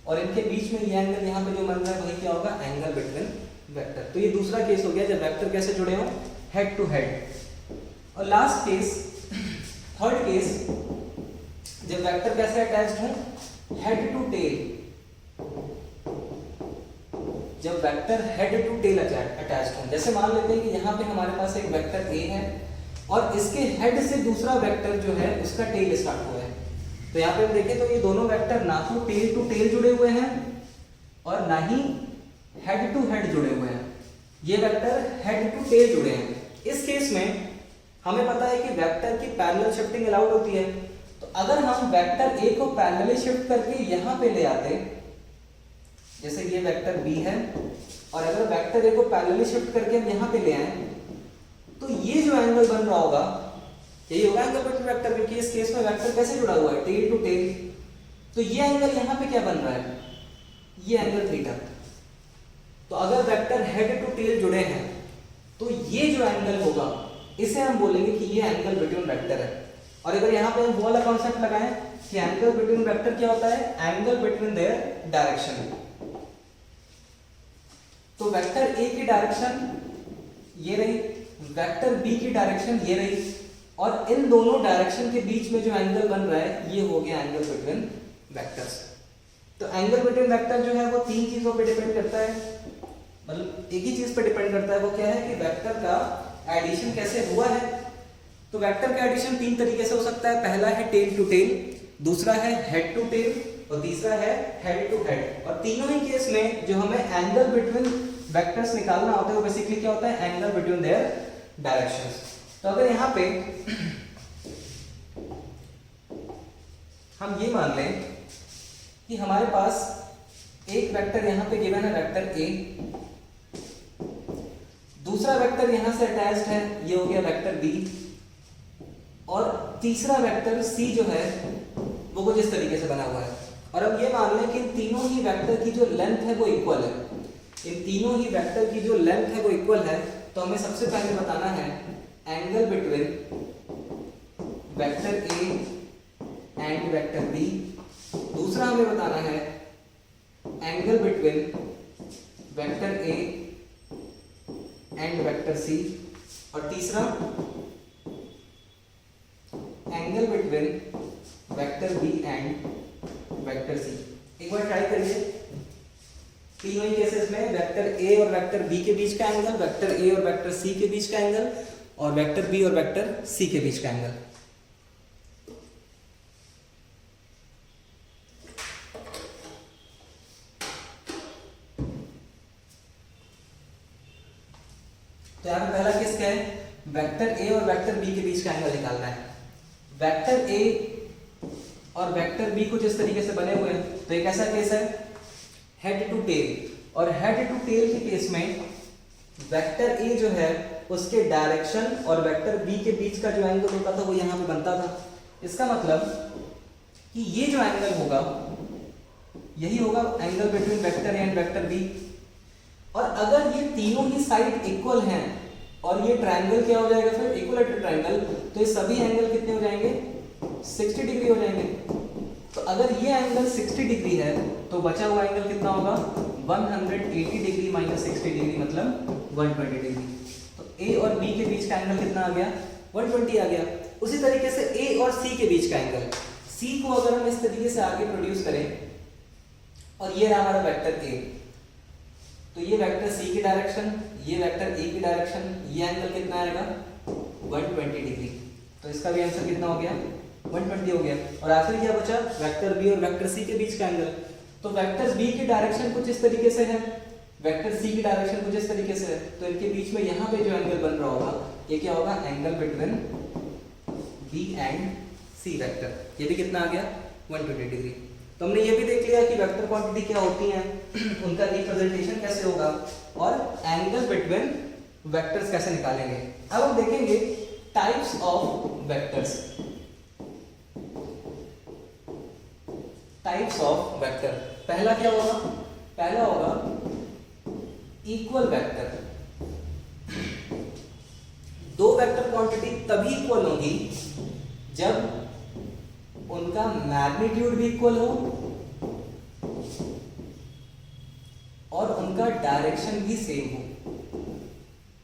और इनके बीच में ये एंगल यहाँ पे जो बन रहा है वही क्या होगा, एंगल बिटवीन वेक्टर। तो ये दूसरा केस हो गया जब वेक्टर कैसे जुड़े हो, हेड टू हेड। और लास्ट केस, थर्ड केस, जब वेक्टर कैसे अटैच्ड हो, हेड टू टेल। जब vector head to tail attached हो, जैसे मान लेते हैं कि यहाँ पे हमारे पास एक वेक्टर ए है और इसके हेड से दूसरा वेक्टर जो है उसका टेल स्टार्ट हुआ है। तो यहाँ पे हम देखें तो ये दोनों वेक्टर ना तो टेल टू टेल जुड़े हुए हैं और ना ही हेड टू हेड जुड़े हुए हैं, ये वेक्टर हेड टू टेल जुड़े हैं। इस केस में हमें पता है कि वेक्टर की पैरेलल शिफ्टिंग अलाउड होती है। तो अगर हम वेक्टर ए को पैरेलली शिफ्ट करके यहाँ पे ले आते, जैसे ये वेक्टर बी है और अगर वेक्टर ए को पैरेलली शिफ्ट करके हम यहाँ पे ले आए तो ये जो एंगल बन रहा होगा यही होगा एंगल बिटवीन वेक्टर, क्योंकि इस केस में वेक्टर कैसे जुड़ा हुआ है, टेल टू टेल। तो ये एंगल यहाँ पे क्या बन रहा है, ये एंगल थीटा। तो अगर वेक्टर हेड टू टेल जुड़े हैं तो ये जो एंगल होगा इसे हम बोलेंगे कि ये एंगल बिटवीन वेक्टर है। और अगर यहाँ पे हम वो वाला कॉन्सेप्ट लगाएं कि एंगल बिटवीन वेक्टर क्या होता है, एंगल बिटवीन देयर डायरेक्शन। तो वेक्टर ए की डायरेक्शन ये रही, वेक्टर बी की डायरेक्शन ये रही, और इन दोनों डायरेक्शन के बीच में जो एंगल बन रहा है ये हो गया एंगल बिटवीन वेक्टर्स। तो एंगल बिटवीन वेक्टर जो है वो तीन चीजों पे डिपेंड करता है, मतलब एक ही चीज पे डिपेंड करता है, वो क्या है कि वेक्टर का एडिशन कैसे हुआ है। तो वेक्टर का एडिशन तीन तरीके से हो सकता है, पहला है टेल टू टेल, दूसरा है हेड टू टेल और तीसरा है हेड टू हेड। और तीनों ही केस में जो हमें एंगल बिटवीन वेक्टर्स निकालना होता है वो बेसिकली क्या होता है, एंगल बिटवीन देयर डायरेक्शंस। तो अगर यहाँ पे हम ये मान लें कि हमारे पास एक वेक्टर यहाँ पे गिवन है, वेक्टर ए, दूसरा वेक्टर यहाँ से अटैच्ड है, ये हो गया वेक्टर बी, और तीसरा वेक्टर सी जो है वो कुछ इस तरीके से बना हुआ है। और अब ये मान लें कि इन तीनों ही वेक्टर की जो लेंथ है वो इक्वल है, इन तीनों ही वेक्टर की जो लेंथ है वो इक्वल है। तो हमें सबसे पहले बताना है angle between vector A and vector B, दूसरा हमें बताना है angle between vector A and vector C, और तीसरा angle between vector B and vector C. एक बार ट्राई करिए, तीनों ही केसेस में वेक्टर ए और वेक्टर बी के बीच का एंगल, वेक्टर ए और वेक्टर सी के बीच का एंगल, और वेक्टर बी और वेक्टर सी के बीच का एंगल। तो यहां पे पहला केस क्या है, वेक्टर ए और वेक्टर बी के बीच का एंगल निकालना है। वेक्टर ए और वेक्टर बी कुछ इस तरीके से बने हुए हैं, तो एक ऐसा केस है हेड टू टेल, और हेड टू टेल के केस में वेक्टर ए जो है उसके डायरेक्शन और वेक्टर बी के बीच का जो एंगल होता था वो यहाँ पे बनता था। इसका मतलब कि ये जो एंगल होगा यही होगा angle between vector A and vector B. और अगर ये तीनों ही साइड इक्वल हैं और ये ट्रायंगल क्या हो जाएगा फिर, इक्विलैटरल ट्रायंगल, तो ये सभी एंगल कितने हो जाएंगे, 60 डिग्री हो जाएंगे। तो अगर ये एंगल 60 डिग्री है तो बचा हुआ एंगल कितना होगा, 180 डिग्री माइनस 60 डिग्री मतलब 120 डिग्री। तो ए और बी के बीच का एंगल कितना आ गया, 120 आ गया। उसी तरीके से ए और सी के बीच का एंगल, सी को अगर हम इस तरीके से आगे प्रोड्यूस करें और ये रहा हमारा वेक्टर ए, तो ये वेक्टर सी की डायरेक्शन, ये वेक्टर ए की डायरेक्शन, ये एंगल कितना आएगा 120 डिग्री। तो इसका भी आंसर कितना हो गया, 120 हो गया। और आखिर क्या बचा, वेक्टर बी और वेक्टर सी के बीच का एंगल। तो वेक्टर बी की डायरेक्शन कुछ इस तरीके से है, वेक्टर सी की डायरेक्शन कुछ इस तरीके से है, तो इनके बीच में यहाँ पे जो एंगल बन रहा होगा ये क्या होगा, angle between B and C vector. ये भी कितना आ गया, 120 डिग्री। तो हमने ये भी देख लिया कि वेक्टर क्वांटिटी क्या होती हैं, उनका रिप्रेजेंटेशन कैसे होगा और एंगल बिटवीन वेक्टर्स कैसे निकालेंगे। अब हम देखेंगे types of vectors. Types of vector, पहला क्या होगा, पहला होगा इक्वल वेक्टर। दो वेक्टर क्वांटिटी तभी इक्वल होगी जब उनका मैग्नीट्यूड भी इक्वल हो और उनका डायरेक्शन भी सेम हो।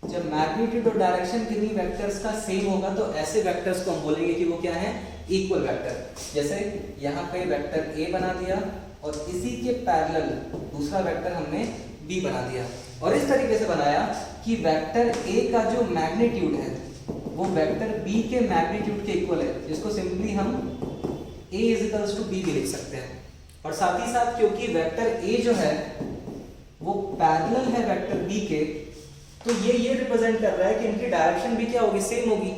जब मैग्नीट्यूड और डायरेक्शन किन्हीं वेक्टर्स का सेम होगा तो ऐसे वेक्टर्स को हम बोलेंगे कि वो क्या है, इक्वल वेक्टर। जैसे यहाँ पे वेक्टर ए बना दिया और इसी के पैरेलल दूसरा वेक्टर हमने बी बना दिया, और इस तरीके से बनाया कि वेक्टर ए का जो मैग्नीट्यूड है वो वेक्टर बी के मैग्नीट्यूड के इक्वल है, जिसको सिंपली हम a इज टू बी भी लिख सकते हैं। और साथ ही साथ क्योंकि वेक्टर a जो है वो पैरेलल है वेक्टर b के, तो ये रिप्रेजेंट कर रहा है कि इनकी डायरेक्शन भी क्या होगी, सेम होगी।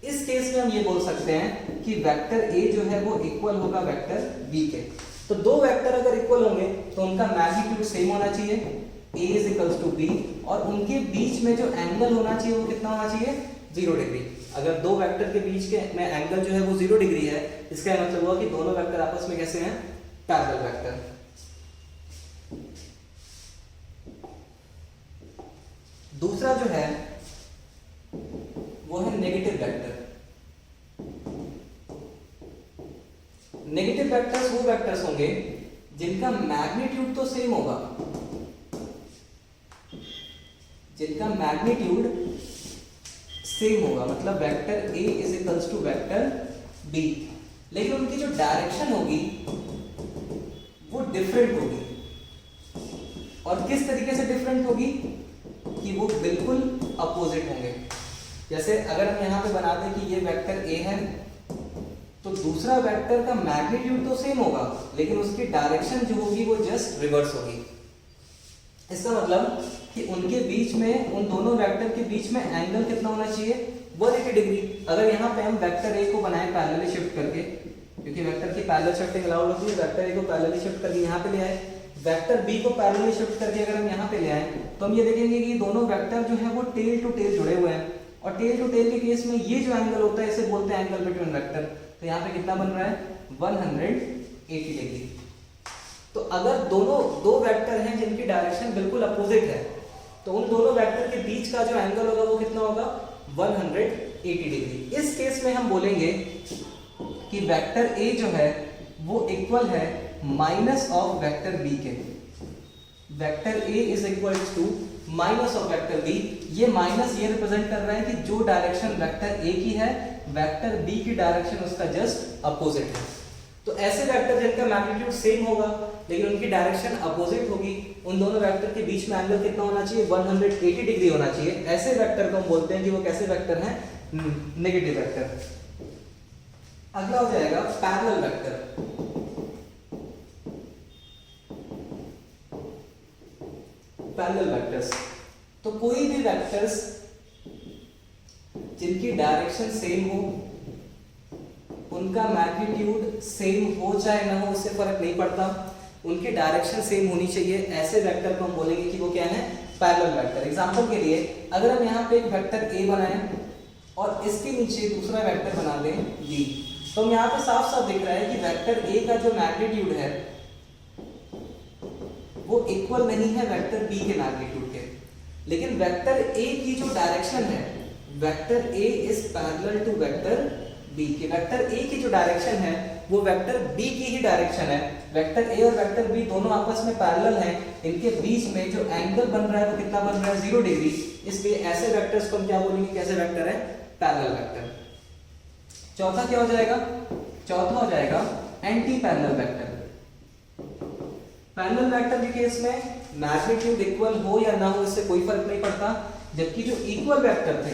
इस केस में हम ये बोल सकते हैं कि वेक्टर a जो है वो इक्वल होगा वेक्टर b के। तो दो वेक्टर अगर इक्वल होंगे तो उनका मैग्नीट्यूड सेम होना चाहिए, a is equals to b, और उनके बीच में जो एंगल होना चाहिए वो कितना होना चाहिए, 0 डिग्री। अगर दो वेक्टर के बीच के में एंगल जो है वो 0 डिग्री है, इसका मतलब हुआ कि दोनों वेक्टर आपस में कैसे हैं, पैरेलल वेक्टर। दूसरा जो है वो है नेगेटिव वेक्टर। नेगेटिव वेक्टर्स वो वेक्टर्स होंगे जिनका मैग्नीट्यूड तो सेम होगा, जिनका मैग्नीट्यूड सेम होगा, मतलब vector a is equals to vector b, लेकिन उनकी जो डायरेक्शन होगी वो डिफरेंट होगी। और किस तरीके से डिफरेंट होगी, कि वो बिल्कुल अपोजिट होंगे। जैसे अगर हम यहाँ पे बना दें कि ये वेक्टर a है, तो दूसरा वेक्टर का मैग्नीट्यूड तो सेम होगा लेकिन उसकी डायरेक्शन जो होगी वो जस्ट रिवर्स होगी। इसका मतलब कि उनके बीच में, उन दोनों वेक्टर के बीच में एंगल कितना होना चाहिए, 180 डिग्री। अगर यहाँ पे हम वेक्टर ए को बनाए पैरेलली शिफ्ट करके, क्योंकि वेक्टर की पैरेलल शिफ्टिंग अलाउड होती है, वेक्टर ए को पैरेलली शिफ्ट करके यहाँ पे ले आए, वेक्टर बी को पैरेलली शिफ्ट करके अगर हम यहाँ पे ले आए, तो हम ये देखेंगे कि दोनों वेक्टर जो है वो टेल टू टेल जुड़े हुए हैं। और टेल टू टेल के केस में ये जो एंगल होता है इसे बोलते हैं एंगल बिटवीन वेक्टर। तो यहाँ पे कितना बन रहा है, 180 डिग्री। तो अगर दो वेक्टर हैं जिनकी डायरेक्शन बिल्कुल अपोजिट है, तो उन दोनों वेक्टर के बीच का जो एंगल होगा वो कितना होगा, 180 डिग्री। इस केस में हम बोलेंगे कि वेक्टर ए जो है वो इक्वल है माइनस ऑफ वेक्टर बी के। Vector A is equal to minus of vector B. ये माइनस ये रिप्रेजेंट कर रहा है कि जो डायरेक्शन वेक्टर ए की है, वेक्टर बी की डायरेक्शन उसका जस्ट अपोजिट है। तो ऐसे वेक्टर जिनका मैग्नीट्यूड सेम होगा लेकिन उनकी डायरेक्शन अपोजिट होगी, उन दोनों वेक्टर के बीच में एंगल कितना होना चाहिए, 180 डिग्री होना चाहिए। ऐसे वेक्टर को हम बोलते हैं कि वो कैसे वेक्टर हैं, नेगेटिव वेक्टर। अगला हो जाएगा पैरेलल वेक्टर। पैरेलल वेक्टर्स, तो कोई भी वेक्टर्स जिनकी डायरेक्शन सेम हो, उनका मैग्नीट्यूड सेम हो चाहे ना हो उससे फर्क नहीं पड़ता, उनकी डायरेक्शन सेम होनी चाहिए। ऐसे वेक्टर को हम बोलेंगे कि वो क्या है, पैरेलल वेक्टर। एग्जांपल के लिए अगर हम यहाँ पे एक वेक्टर a बनाएं और इसके नीचे दूसरा वेक्टर बना दें b, तो हम यहाँ पे साफ साफ दिख रहा है कि वेक्टर a का जो मैग्नीट्यूड है वो इक्वल नहीं है वेक्टर b के मैग्नीट्यूड के। लेकिन वेक्टर ए की जो डायरेक्शन है, vector A is parallel to vector B की, वेक्टर ए की जो डायरेक्शन है वो वेक्टर बी की ही डायरेक्शन है। वेक्टर ए और वेक्टर बी दोनों आपस में पैरेलल हैं, इनके बीच में जो एंगल बन रहा है वो कितना बन रहा है, 0 डिग्री। इसलिए ऐसे वेक्टर्स को हम क्या बोलेंगे, कैसे वेक्टर है, पैरेलल वेक्टर। चौथा क्या हो जाएगा, चौथा हो जाएगा anti parallel vector. Parallel vector के केस में मैग्नीट्यूड इक्वल हो या ना हो इससे कोई फर्क नहीं पड़ता, जबकि जो इक्वल वेक्टर थे,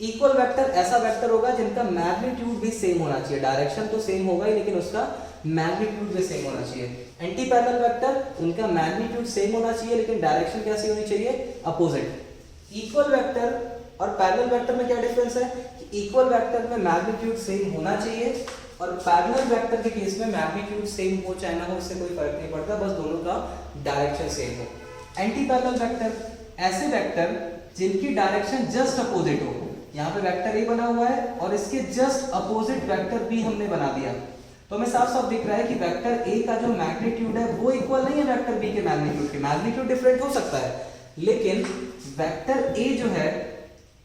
इक्वल वेक्टर ऐसा वेक्टर होगा जिनका मैग्नीट्यूड भी सेम होना चाहिए, डायरेक्शन तो सेम होगा ही लेकिन उसका मैग्नीट्यूड भी सेम होना चाहिए। एंटी पैरेलल वेक्टर उनका मैग्नीट्यूड सेम होना चाहिए लेकिन डायरेक्शन कैसी होनी चाहिए, अपोजिट। इक्वल वेक्टर और पैरेलल वेक्टर में क्या डिफरेंस है कि इक्वल वेक्टर में मैग्नीट्यूड सेम होना चाहिए और पैरेलल वेक्टर के केस में मैग्नीट्यूड सेम हो चाहे ना हो इससे कोई फर्क नहीं पड़ता, बस दोनों का डायरेक्शन सेम हो। एंटी पैरेलल वेक्टर ऐसे वेक्टर जिनकी डायरेक्शन जस्ट अपोजिट हो, यहाँ पे वेक्टर ए बना हुआ है और इसके जस्ट अपोजिट वेक्टर बी हमने बना दिया, तो हमें साफ साफ दिख रहा है कि वेक्टर ए का जो मैग्नीट्यूड है वो इक्वल नहीं है वेक्टर बी के मैग्नीट्यूड के। मैग्नीट्यूड डिफरेंट हो सकता है लेकिन वेक्टर ए जो है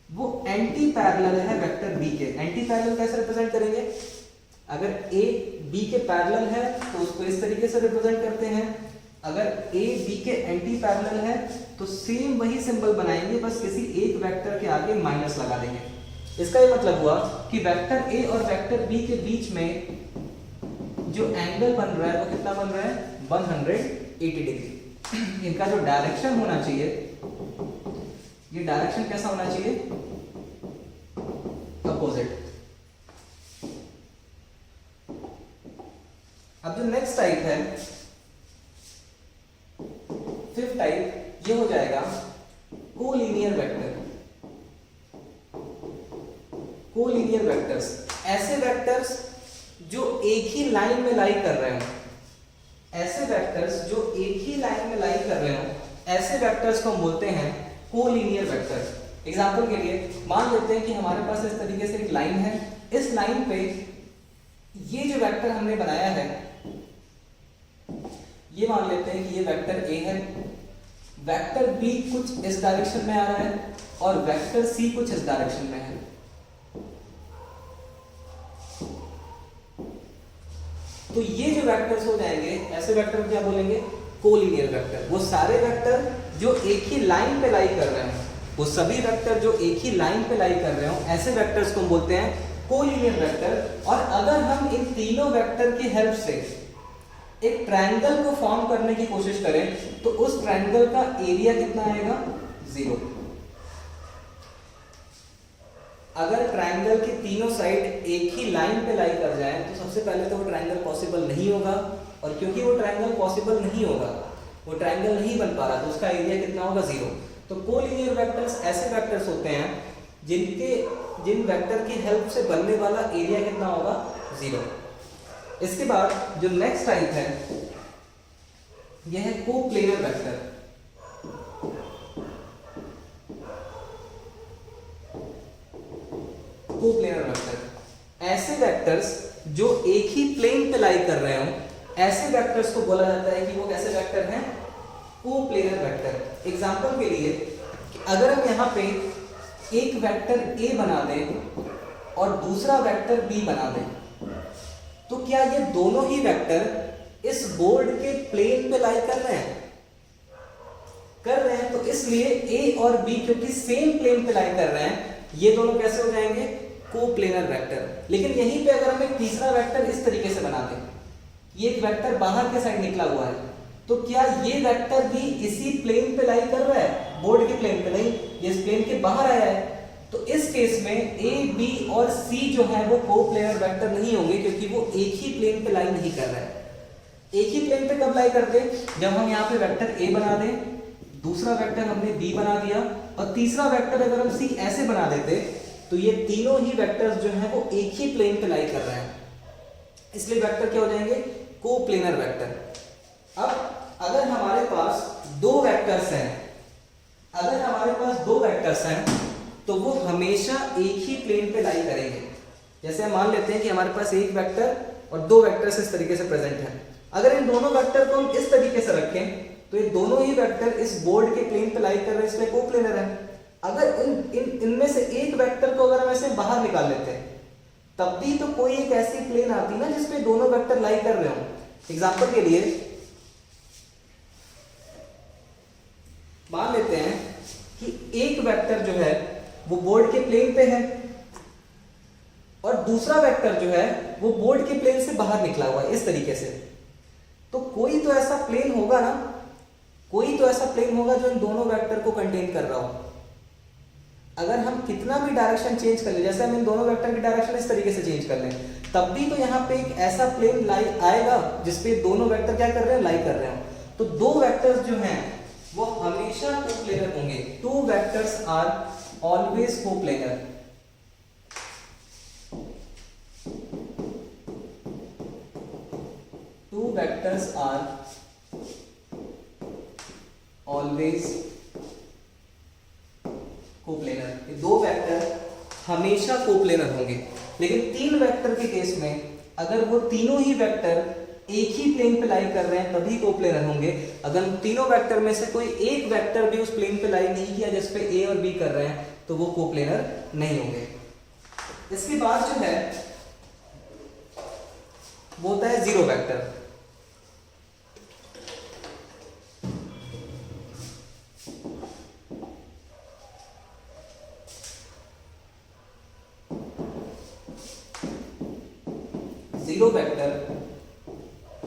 वो एंटी पैरेलल है वेक्टर बी के। एंटी पैरेलल कैसे रिप्रेजेंट करेंगे, अगर ए बी के पैरेलल है तो उसको इस तरीके से रिप्रेजेंट करते हैं, अगर ए बी के एंटी पैरेलल है तो सेम वही सिंबल बनाएंगे, बस किसी एक वेक्टर के आगे माइनस लगा देंगे। इसका ये मतलब हुआ कि वेक्टर ए और वेक्टर बी के बीच में जो एंगल बन रहा है वो कितना बन रहा है, 180 डिग्री। इनका जो डायरेक्शन होना चाहिए, ये डायरेक्शन कैसा होना चाहिए, अपोजिट। अब जो नेक्स्ट टाइप है, फिफ्थ टाइप, ये हो जाएगा कोलिनियर वेक्टर। कोलिनियर वेक्टर्स ऐसे वेक्टर्स जो एक ही लाइन में लाई कर रहे हो, ऐसे वेक्टर्स जो एक ही लाइन में लाई कर रहे हो, ऐसे वेक्टर्स को हम बोलते हैं कोलिनियर वेक्टर। एग्जांपल के लिए मान लेते हैं कि हमारे पास इस तरीके से एक लाइन है, इस लाइन पे ये जो वेक्टर हमने बनाया है ये मान लेते हैं कि ये वेक्टर ए है, वेक्टर बी कुछ इस डायरेक्शन में आ रहा है और वेक्टर सी कुछ इस डायरेक्शन में है। तो ये जो वेक्टर्स हो जाएंगे, ऐसे वेक्टर को क्या बोलेंगे, कोलिनियर वेक्टर। वो सारे वेक्टर जो एक ही लाइन पे लाई कर रहे हैं, वो सभी वेक्टर जो एक ही लाइन पे लाई कर रहे हो, ऐसे वेक्टर्स को हम बोलते हैं कोलिनियर वेक्टर। और अगर हम इन तीनों वेक्टर की हेल्प से एक ट्रायंगल को फॉर्म करने की कोशिश करें तो उस ट्रायंगल का एरिया कितना आएगा, 0। अगर ट्रायंगल की तीनों साइड एक ही लाइन पे लाई कर जाए तो सबसे पहले तो वो ट्रायंगल पॉसिबल नहीं होगा, और क्योंकि वो ट्रायंगल पॉसिबल नहीं होगा, वो ट्रायंगल नहीं बन पा रहा, तो उसका एरिया कितना होगा, 0। तो कोलिनियर वेक्टर्स ऐसे वेक्टर्स होते हैं जिन वेक्टर की हेल्प से बनने वाला एरिया कितना होगा, 0। इसके बाद जो नेक्स्ट टाइप है यह है कोप्लेनर वेक्टर। कोप्लेनर वेक्टर ऐसे वेक्टर्स जो एक ही प्लेन पे लाई कर रहे हो, ऐसे वेक्टर्स को बोला जाता है कि वो कैसे वेक्टर हैं, कोप्लेनर वेक्टर। एग्जांपल के लिए कि अगर हम यहाँ पे एक वेक्टर ए बना दें और दूसरा वेक्टर बी बना दें, तो क्या ये दोनों ही वेक्टर इस बोर्ड के प्लेन पे लाई कर रहे हैं, तो इसलिए ए और बी क्योंकि सेम प्लेन पे लाई कर रहे हैं, ये दोनों कैसे हो जाएंगे, कोप्लेनर वेक्टर। लेकिन यहीं पे अगर हम एक तीसरा वेक्टर इस तरीके से बना दें, ये एक वेक्टर बाहर के साइड निकला हुआ है, तो क्या ये वेक्टर भी इसी प्लेन पे लाई कर रहा है, बोर्ड के प्लेन पे नहीं, ये इस प्लेन के बाहर आया है। तो इस केस में ए, बी और सी जो है वो कोप्लेनर वेक्टर नहीं होंगे क्योंकि वो एक ही प्लेन पे लाई नहीं कर रहा है। एक ही प्लेन पे कब लाई करते, जब हम यहाँ पे वेक्टर ए बना दें, दूसरा वेक्टर हमने बी बना दिया और तीसरा वेक्टर अगर हम सी ऐसे बना देते तो ये तीनों ही वेक्टर्स जो हैं वो एक ही प्लेन पे लाई कर रहे हैं, इसलिए वेक्टर क्या हो जाएंगे, कोप्लेनर वेक्टर। अब अगर हमारे पास दो वेक्टर्स हैं, तो वो हमेशा एक ही प्लेन पे लाई करेंगे। जैसे हम मान लेते हैं कि हमारे पास एक वेक्टर और दो वेक्टर्स इस तरीके से प्रेजेंट हैं। अगर इन दोनों वेक्टर को हम इस तरीके से रखें तो ये दोनों ही वेक्टर इस बोर्ड के प्लेन पे लाई कर रहे हैं, इसमें कोप्लेनर है। अगर इनमें से एक वेक्टर को अगर हम ऐसे बाहर निकाल लेते हैं तब भी तो कोई एक ऐसी प्लेन आती ना जिसपे दोनों वेक्टर लाई कर रहे हो। एग्जांपल के लिए मान लेते हैं कि एक वेक्टर जो है वो बोर्ड के प्लेन पे है और दूसरा वेक्टर जो है वो बोर्ड के प्लेन से बाहर निकला हुआ है इस तरीके से। तो कोई तो ऐसा प्लेन होगा ना, कोई तो ऐसा प्लेन होगा जो इन दोनों वेक्टर को कंटेन कर रहा हो। अगर हम कितना भी डायरेक्शन चेंज कर ले, जैसे हम इन दोनों वेक्टर की डायरेक्शन इस तरीके से चेंज कर लें, तब भी तो यहाँ पे एक ऐसा प्लेन लाई आएगा जिसपे दोनों वेक्टर क्या कर रहे हैं, लाई कर रहे हो। तो दो वेक्टर्स जो हैं वो हमेशा कोप्लेनर होंगे। Two vectors are always coplanar. Two vectors are always coplanar. ये दो वेक्टर हमेशा कोप्लेनर होंगे। लेकिन तीन वेक्टर के केस में अगर वो तीनों ही वेक्टर एक ही प्लेन पे लाई कर रहे हैं तभी कोप्लेनर होंगे। अगर तीनों वेक्टर में से कोई एक वेक्टर भी उस प्लेन पे लाई नहीं किया जिसपे ए और बी कर रहे हैं तो वो कोप्लेनर नहीं होंगे। इसके बाद जो है वो होता है जीरो वेक्टर। जीरो वेक्टर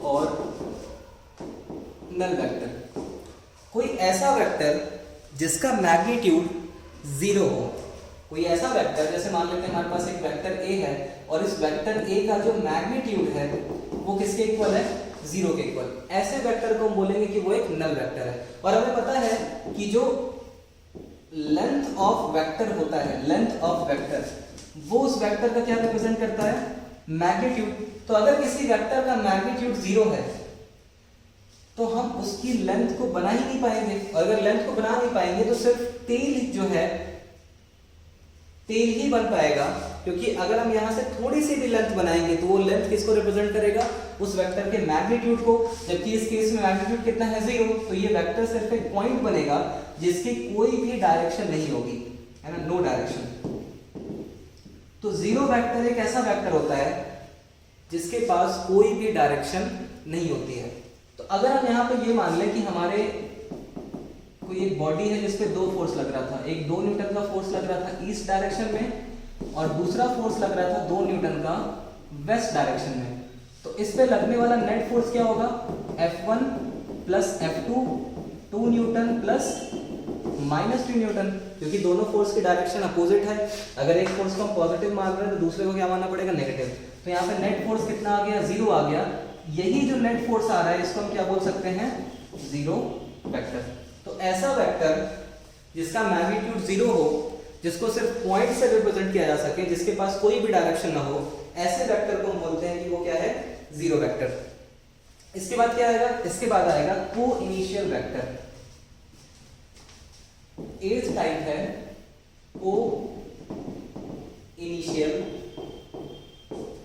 और नल वेक्टर, कोई ऐसा वेक्टर जिसका मैग्नीट्यूड जीरो हो। कोई ऐसा वेक्टर, जैसे मान लेते हैं हमारे पास एक वेक्टर ए है और इस वेक्टर ए का जो मैग्नीट्यूड है वो किसके इक्वल है, जीरो के इक्वल। ऐसे वेक्टर को हम बोलेंगे कि वो एक नल वेक्टर है। और हमें पता है कि जो लेंथ ऑफ वेक्टर होता है, लेंथ ऑफ वेक्टर, वो उस वेक्टर का क्या रिप्रेजेंट करता है, मैग्नीट्यूड। तो अगर किसी वेक्टर का मैग्नीट्यूड जीरो है तो हम उसकी लेंथ को बना ही नहीं पाएंगे। और अगर लेंथ को बना नहीं पाएंगे तो सिर्फ टेल जो है, टेल ही बन पाएगा। क्योंकि अगर हम यहां से थोड़ी सी भी लेंथ बनाएंगे तो वो लेंथ किसको रिप्रेजेंट करेगा, उस वेक्टर के मैग्नीट्यूड को। जबकि इस केस में मैग्नीट्यूड कितना है, जीरो। तो ये वेक्टर सिर्फ एक पॉइंट बनेगा जिसकी कोई भी डायरेक्शन नहीं होगी, है ना, नो डायरेक्शन। तो जीरो वेक्टर एक ऐसा वेक्टर होता है जिसके पास कोई भी डायरेक्शन नहीं होती है। तो अगर हम यहाँ पे ये मान लें कि हमारे कोई एक बॉडी है जिसपे दो फोर्स लग रहा था, एक 2 न्यूटन का फोर्स लग रहा था ईस्ट डायरेक्शन में और दूसरा फोर्स लग रहा था 2 न्यूटन का वेस्ट डायरेक्शन में। तो इस पे लगने वाला नेट फोर्स क्या होगा, F1 plus F2, 2 Newton plus -2 Newton, क्योंकि दोनों फोर्स की डायरेक्शन अपोजिट है। अगर एक फोर्स को हम पॉजिटिव मान रहे हैं तो दूसरे को क्या मानना पड़ेगा, नेगेटिव। तो यहाँ पे नेट फोर्स कितना आ गया, जीरो आ गया। यही जो नेट फोर्स आ रहा है इसको हम क्या बोल सकते हैं, जीरो वेक्टर। तो ऐसा वेक्टर जिसका मैग्नीट्यूड जीरो हो, जिसको सिर्फ पॉइंट से रिप्रेजेंट किया जा सके, जिसके पास कोई भी डायरेक्शन ना हो, ऐसे वेक्टर को हम बोलते हैं कि वो क्या है, जीरो वेक्टर। इसके बाद क्या आएगा, इसके बाद आएगा को इनिशियल वेक्टर। एथ टाइप है को इनिशियल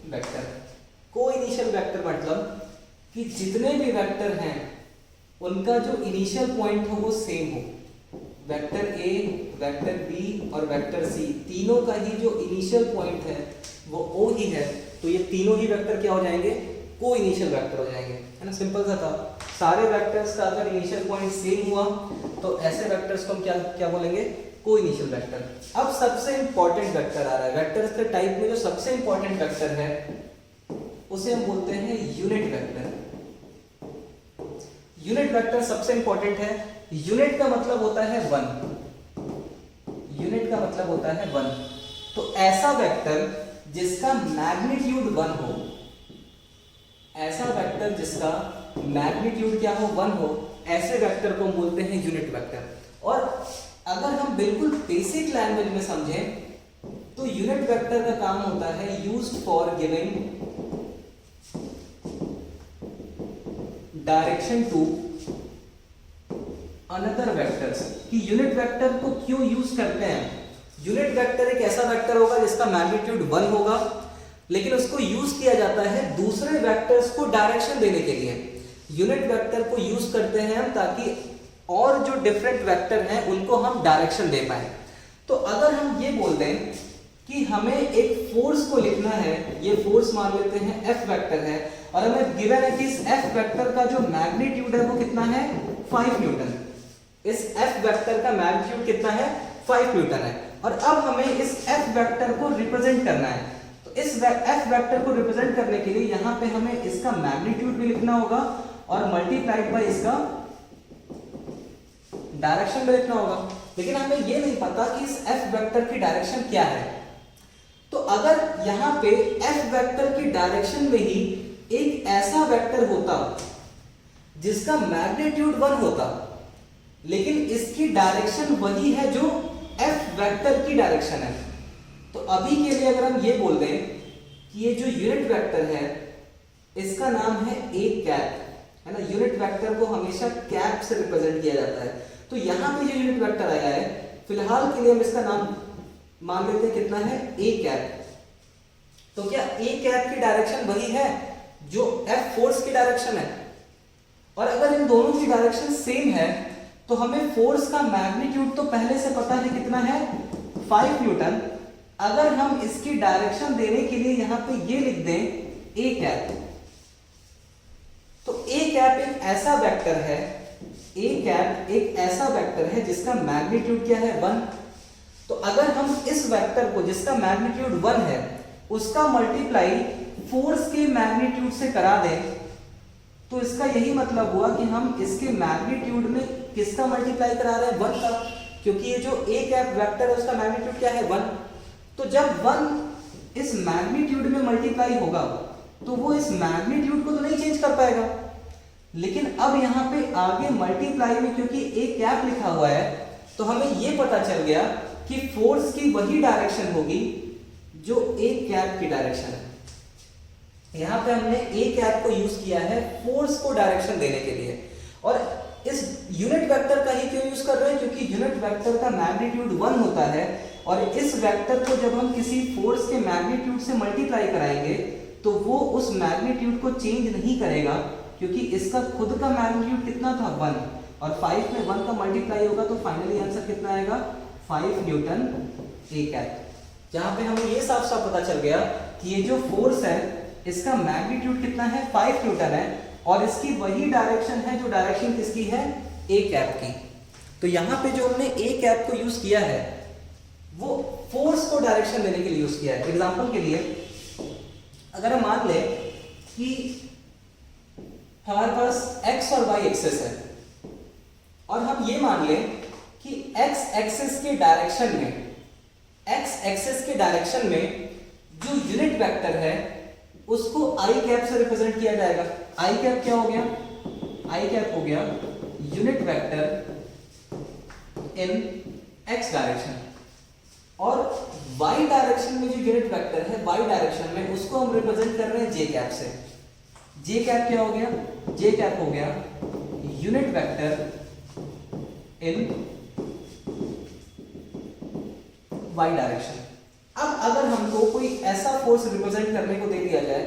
वेक्टर। को इनिशियल वेक्टर मतलब कि जितने भी वेक्टर हैं उनका जो इनिशियल पॉइंट हो वो सेम हो। वेक्टर ए, वेक्टर बी और वेक्टर सी, तीनों का ही जो इनिशियल पॉइंट है वो ओ ही है। तो ये तीनों ही वेक्टर क्या हो जाएंगे, को इनिशियल वेक्टर हो जाएंगे, है ना, सिंपल सा था। सारे वेक्टर्स का अगर इनिशियल पॉइंट सेम हुआ तो ऐसे वेक्टर्स को हम क्या बोलेंगे, को इनिशियल वेक्टर। अब सबसे इंपॉर्टेंट वेक्टर आ रहा है। वेक्टर्स के टाइप में जो सबसे इंपॉर्टेंट वेक्टर है उसे हम बोलते हैं यूनिट वेक्टर। यूनिट वेक्टर सबसे इंपॉर्टेंट है। यूनिट का मतलब होता है 1। यूनिट का मतलब होता है 1। तो ऐसा वेक्टर जिसका मैग्नीट्यूड 1 हो, ऐसा वेक्टर जिसका मैग्नीट्यूड क्या हो, 1 हो, ऐसे वेक्टर को हम बोलते हैं यूनिट वेक्टर। और अगर हम बिल्कुल बेसिक लैंग्वेज में समझें तो यूनिट वेक्टर का काम होता है used for giving direction to another vectors. कि यूनिट वेक्टर को क्यों यूज करते हैं। यूनिट वेक्टर एक ऐसा वेक्टर होगा जिसका मैग्नीट्यूड 1 होगा, लेकिन उसको यूज किया जाता है दूसरे वेक्टर्स को डायरेक्शन देने के लिए। यूनिट वेक्टर को यूज करते हैं हम ताकि और जो डिफरेंट वेक्टर हैं उनको हम डायरेक्शन दे पाए। तो अगर हम ये बोल दें कि हमें एक फोर्स को लिखना है, ये फोर्स मान लेते हैं F वेक्टर है, और हमें गिवन है कि इस F वेक्टर का जो मैग्नीट्यूड है वो कितना है 5 न्यूटन। इस F वेक्टर का मैग्नीट्यूड कितना है 5 न्यूटन है, और अब हमें इस F वेक्टर को रिप्रेजेंट करना है। तो इस F वेक्टर को रिप्रेजेंट करने के लिए यहाँ पे हमें इसका मैग्नीट्यूड भी लिखना होगा और मल्टीप्लाइड बाय इसका डायरेक्शन भी लिखना होगा। लेकिन हमें ये नहीं पता कि इस F वेक्टर की डायरेक्शन क्या है। तो अगर यहाँ पे F वेक्टर की डायरेक्शन में ही एक ऐसा वेक्टर होता जिसका मैग्नीट्यूड 1 होता, लेकिन इसकी डायरेक्शन वही है जो F वेक्टर की डायरेक्शन है, तो अभी के लिए अगर हम ये बोल दें कि ये जो यूनिट वेक्टर है इसका नाम है a कैप, है ना। यूनिट वेक्टर को हमेशा कैप से रिप्रेजेंट किया जाता है। तो यहाँ पे जो यूनिट वेक्टर आया है, फिलहाल के लिए हम इसका नाम मान लेते हैं कितना है a कैप। तो क्या a कैप की डायरेक्शन वही है जो F फोर्स की डायरेक्शन है? और अगर इन दोनों की डायरेक्शन सेम है तो हमें फोर्स का मैग्नीट्यूड तो पहले से पता है कितना है 5 न्यूटन। अगर हम इसकी डायरेक्शन देने के लिए यहां पे ये लिख दें a कैप, तो a कैप एक ऐसा वेक्टर है, a कैप एक ऐसा वेक्टर है जिसका मैग्नीट्यूड क्या है 1। तो अगर हम इस वेक्टर को जिसका मैग्नीट्यूड 1 है उसका मल्टीप्लाई फोर्स के मैग्नीट्यूड से करा दें, तो इसका यही मतलब हुआ कि हम इसके मैग्नीट्यूड में किसका मल्टीप्लाई करा रहे हैं 1 का, क्योंकि ये जो a कैप वेक्टर है उसका मैग्नीट्यूड क्या है 1। तो जब 1 इस मैग्नीट्यूड में मल्टीप्लाई होगा तो वो इस मैग्नीट्यूड को तो नहीं चेंज कर पाएगा, लेकिन अब यहाँ पे आगे मल्टीप्लाई में क्योंकि a कैप लिखा हुआ है तो हमें ये पता चल गया कि फोर्स की वही डायरेक्शन होगी जो a कैप की डायरेक्शन है। यहाँ पे हमने a कैप को यूज किया है फोर्स को डायरेक्शन देने के लिए। और इस यूनिट वेक्टर का ही क्यों यूज कर रहे हैं? क्योंकि यूनिट वेक्टर का मैग्नीट्यूड 1 होता है, और इस वेक्टर को जब हम किसी फोर्स के मैग्नीट्यूड से मल्टीप्लाई कराएंगे तो वो उस मैग्नीट्यूड को चेंज नहीं करेगा, क्योंकि इसका खुद का मैग्नीट्यूड कितना था 1, और 5 में 1 का मल्टीप्लाई होगा तो फाइनली आंसर कितना आएगा 5 न्यूटन a कैप। जहां पे हमें ये साफ साफ पता चल गया कि ये जो फोर्स है इसका मैग्नीट्यूड कितना है 5 न्यूटन है, और इसकी वही डायरेक्शन है जो डायरेक्शन किसकी है a कैप की। तो यहाँ पे जो हमने a कैप को यूज किया है वो फोर्स को डायरेक्शन देने के लिए यूज किया है। एग्जांपल के लिए अगर हम मान लें कि हमारे पास x और y एक्सिस है, और हम ये मान लें कि x एक्सिस के डायरेक्शन में जो यूनिट वेक्टर है उसको i कैप से रिप्रेजेंट किया जाएगा। i कैप क्या हो गया? i कैप हो गया यूनिट वेक्टर इन x डायरेक्शन, और y डायरेक्शन में जो यूनिट वेक्टर है y डायरेक्शन में उसको हम रिप्रेजेंट कर रहे हैं j कैप से। j कैप क्या हो गया? j कैप हो गया यूनिट वेक्टर इन y डायरेक्शन। अब अगर हमको कोई ऐसा फोर्स रिप्रेजेंट करने को दे दिया जाए,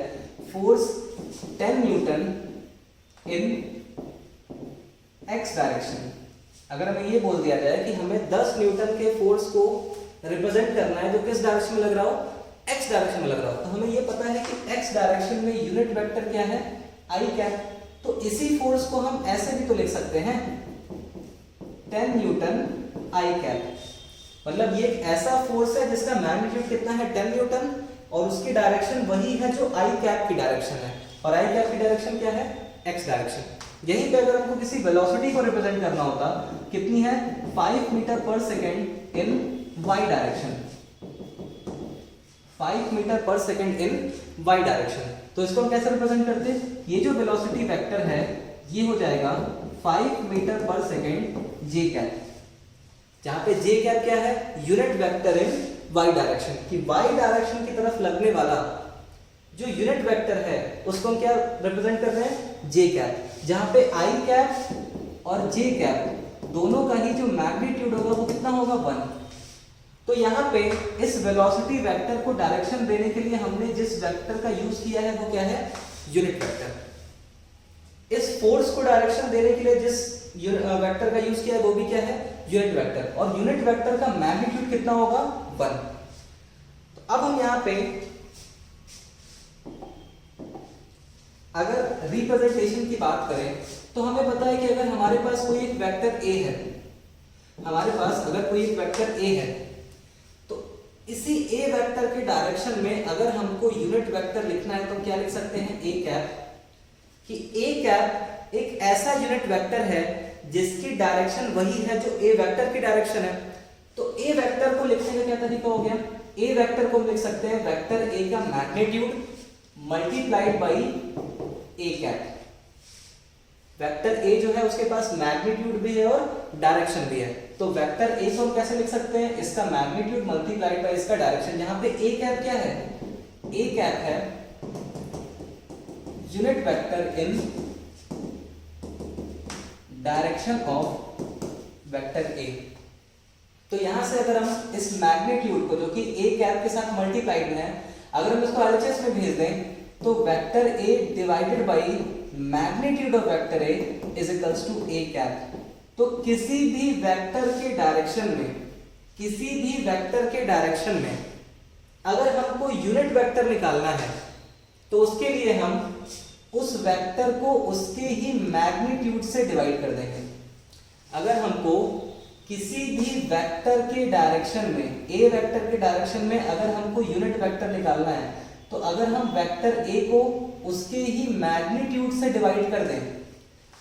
फोर्स 10 न्यूटन इन x डायरेक्शन, अगर हमें ये बोल दिया जाए कि हमें 10 न्यूटन के फोर्स को रिप्रेजेंट करना है जो किस डायरेक्शन में लग रहा हो, x डायरेक्शन में लग रहा हो, तो हमें ये पता है कि x डायरेक्शन में यूनिट वेक्टर क्या है i कैप। तो इसी फोर्स को हम ऐसे भी तो लिख सकते हैं 10 न्यूटन i कैप, मतलब ये एक ऐसा फोर्स है जिसका मैग्नीट्यूड कितना है 10 न्यूटन, और उसकी डायरेक्शन वही है जो i कैप की डायरेक्शन है, और i कैप की डायरेक्शन क्या है x डायरेक्शन। यहीं पे अगर हमको किसी वेलोसिटी को रिप्रेजेंट करना होता, कितनी है 5 metre per second in y direction, 5 metre per second in y direction, तो इसको हम कैसे रिप्रेजेंट करते हैं? ये जो वेलोसिटी वेक्टर है ये हो जाएगा 5 metre per second j cap, जहां पे j कैप क्या है यूनिट वेक्टर इन y डायरेक्शन, कि y डायरेक्शन की तरफ लगने वाला जो यूनिट वेक्टर है उसको हम क्या रिप्रेजेंट कर रहे हैं j कैप, जहां पे i कैप और j कैप दोनों का ही जो मैग्नीट्यूड होगा वो कितना होगा 1। तो यहाँ पे इस वेलोसिटी वेक्टर को डायरेक्शन देने के लिए हमने जिस वेक्टर का यूज किया है वो क्या है यूनिट वेक्टर। इस फोर्स को डायरेक्शन देने के लिए जिस वेक्टर का यूज किया है वो भी क्या है, यूनिट वेक्टर, और यूनिट वेक्टर का मैग्नीट्यूड कितना होगा, 1। तो अब हम यहां पे अगर रिप्रेजेंटेशन की बात करें तो हमें पता है कि अगर हमारे पास कोई एक वेक्टर ए है, हमारे पास अगर कोई एक वेक्टर ए है, तो इसी ए वेक्टर के डायरेक्शन में अगर हमको यूनिट वेक्टर लिखना है तो क्या लिख सकते हैं, ए कैप, कि ए कैप एक ऐसा यूनिट वेक्टर है जिसकी डायरेक्शन वही है जो ए वेक्टर की डायरेक्शन है। तो ए वेक्टर को लिखने का क्या तरीका हो गया, ए वेक्टर को हम लिख सकते हैं वेक्टर ए का magnitude multiplied by A cap. Vector A जो है उसके पास मैग्नीट्यूड भी है और डायरेक्शन भी है, तो वेक्टर ए को हम कैसे लिख सकते हैं, इसका मैग्नीट्यूड मल्टीप्लाइड बाई इसका डायरेक्शन। यहां पे ए कैप क्या है, ए कैप है unit vector in direction of vector ए। तो यहां से अगर हम इस मैग्नीट्यूड को जो कि ए कैप के साथ मल्टीप्लाइड में है, अगर हम इसको एलएचएस में भेज दें तो vector A divided by magnitude of vector A is equals to A cap. तो किसी भी वेक्टर के डायरेक्शन में, किसी भी वेक्टर के डायरेक्शन में अगर हमको यूनिट वेक्टर निकालना है तो उसके लिए हम उस वेक्टर को उसके ही मैग्नीट्यूड से डिवाइड कर देंगे। अगर हमको किसी भी वेक्टर के डायरेक्शन में, ए वेक्टर के डायरेक्शन में अगर हमको यूनिट वेक्टर निकालना है तो अगर हम वेक्टर ए को उसके ही मैग्नीट्यूड से डिवाइड कर दें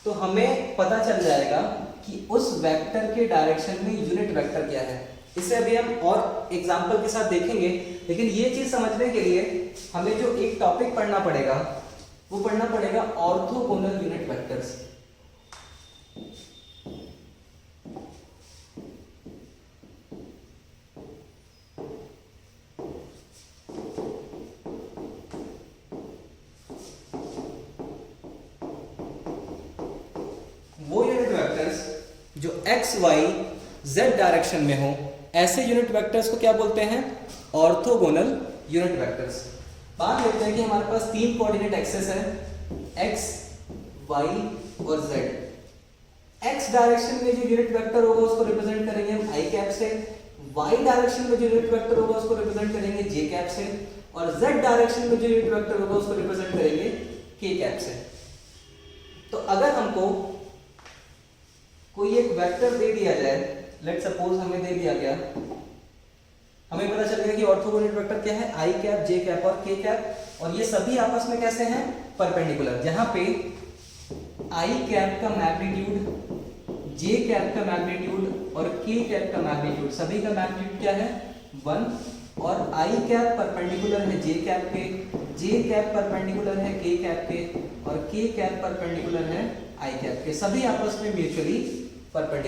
तो हमें पता चल जाएगा कि उस वेक्टर के डायरेक्शन में यूनिट वेक्टर क्या है। इसे अभी हम और एग्जांपल के साथ देखेंगे, लेकिन ये चीज समझने के लिए हमें जो एक टॉपिक पढ़ना पड़ेगा वो पढ़ना पड़ेगा ऑर्थोगोनल यूनिट वेक्टर्स। वो यूनिट वेक्टर्स जो x, y, z डायरेक्शन में हो, ऐसे यूनिट वेक्टर्स को क्या बोलते हैं, ऑर्थोगोनल यूनिट वेक्टर्स। मान लेते हैं कि हमारे पास 3 कोऑर्डिनेट एक्सेस है, x, y और z। x डायरेक्शन में जो यूनिट वेक्टर होगा उसको रिप्रेजेंट करेंगे हम i कैप से, y डायरेक्शन में जो यूनिट वेक्टर होगा उसको रिप्रेजेंट करेंगे j कैप से, और z डायरेक्शन में जो यूनिट वेक्टर होगा उसको रिप्रेजेंट करेंगे k कैप से। तो अगर हमको कोई एक वेक्टर दे दिया जाए, लेट सपोज हमें दे दिया गया, हमें पता चल गया कि ऑर्थोगोनल वेक्टर क्या है, आई कैप, जे कैप और के कैप, और ये सभी आपस में कैसे हैं, परपेंडिकुलर। जहां पे आई कैप का मैग्नीट्यूड, जे कैप का मैग्नीट्यूड और के कैप का मैग्नीट्यूड, सभी का मैग्नीट्यूड क्या है, 1, और आई कैप परपेंडिकुलर है जे कैप के, जे कैप परपेंडिकुलर है के कैप के, और के कैप परपेंडिकुलर है आई कैप के, सभी आपस में म्यूचुअली परपेंडिकुलर।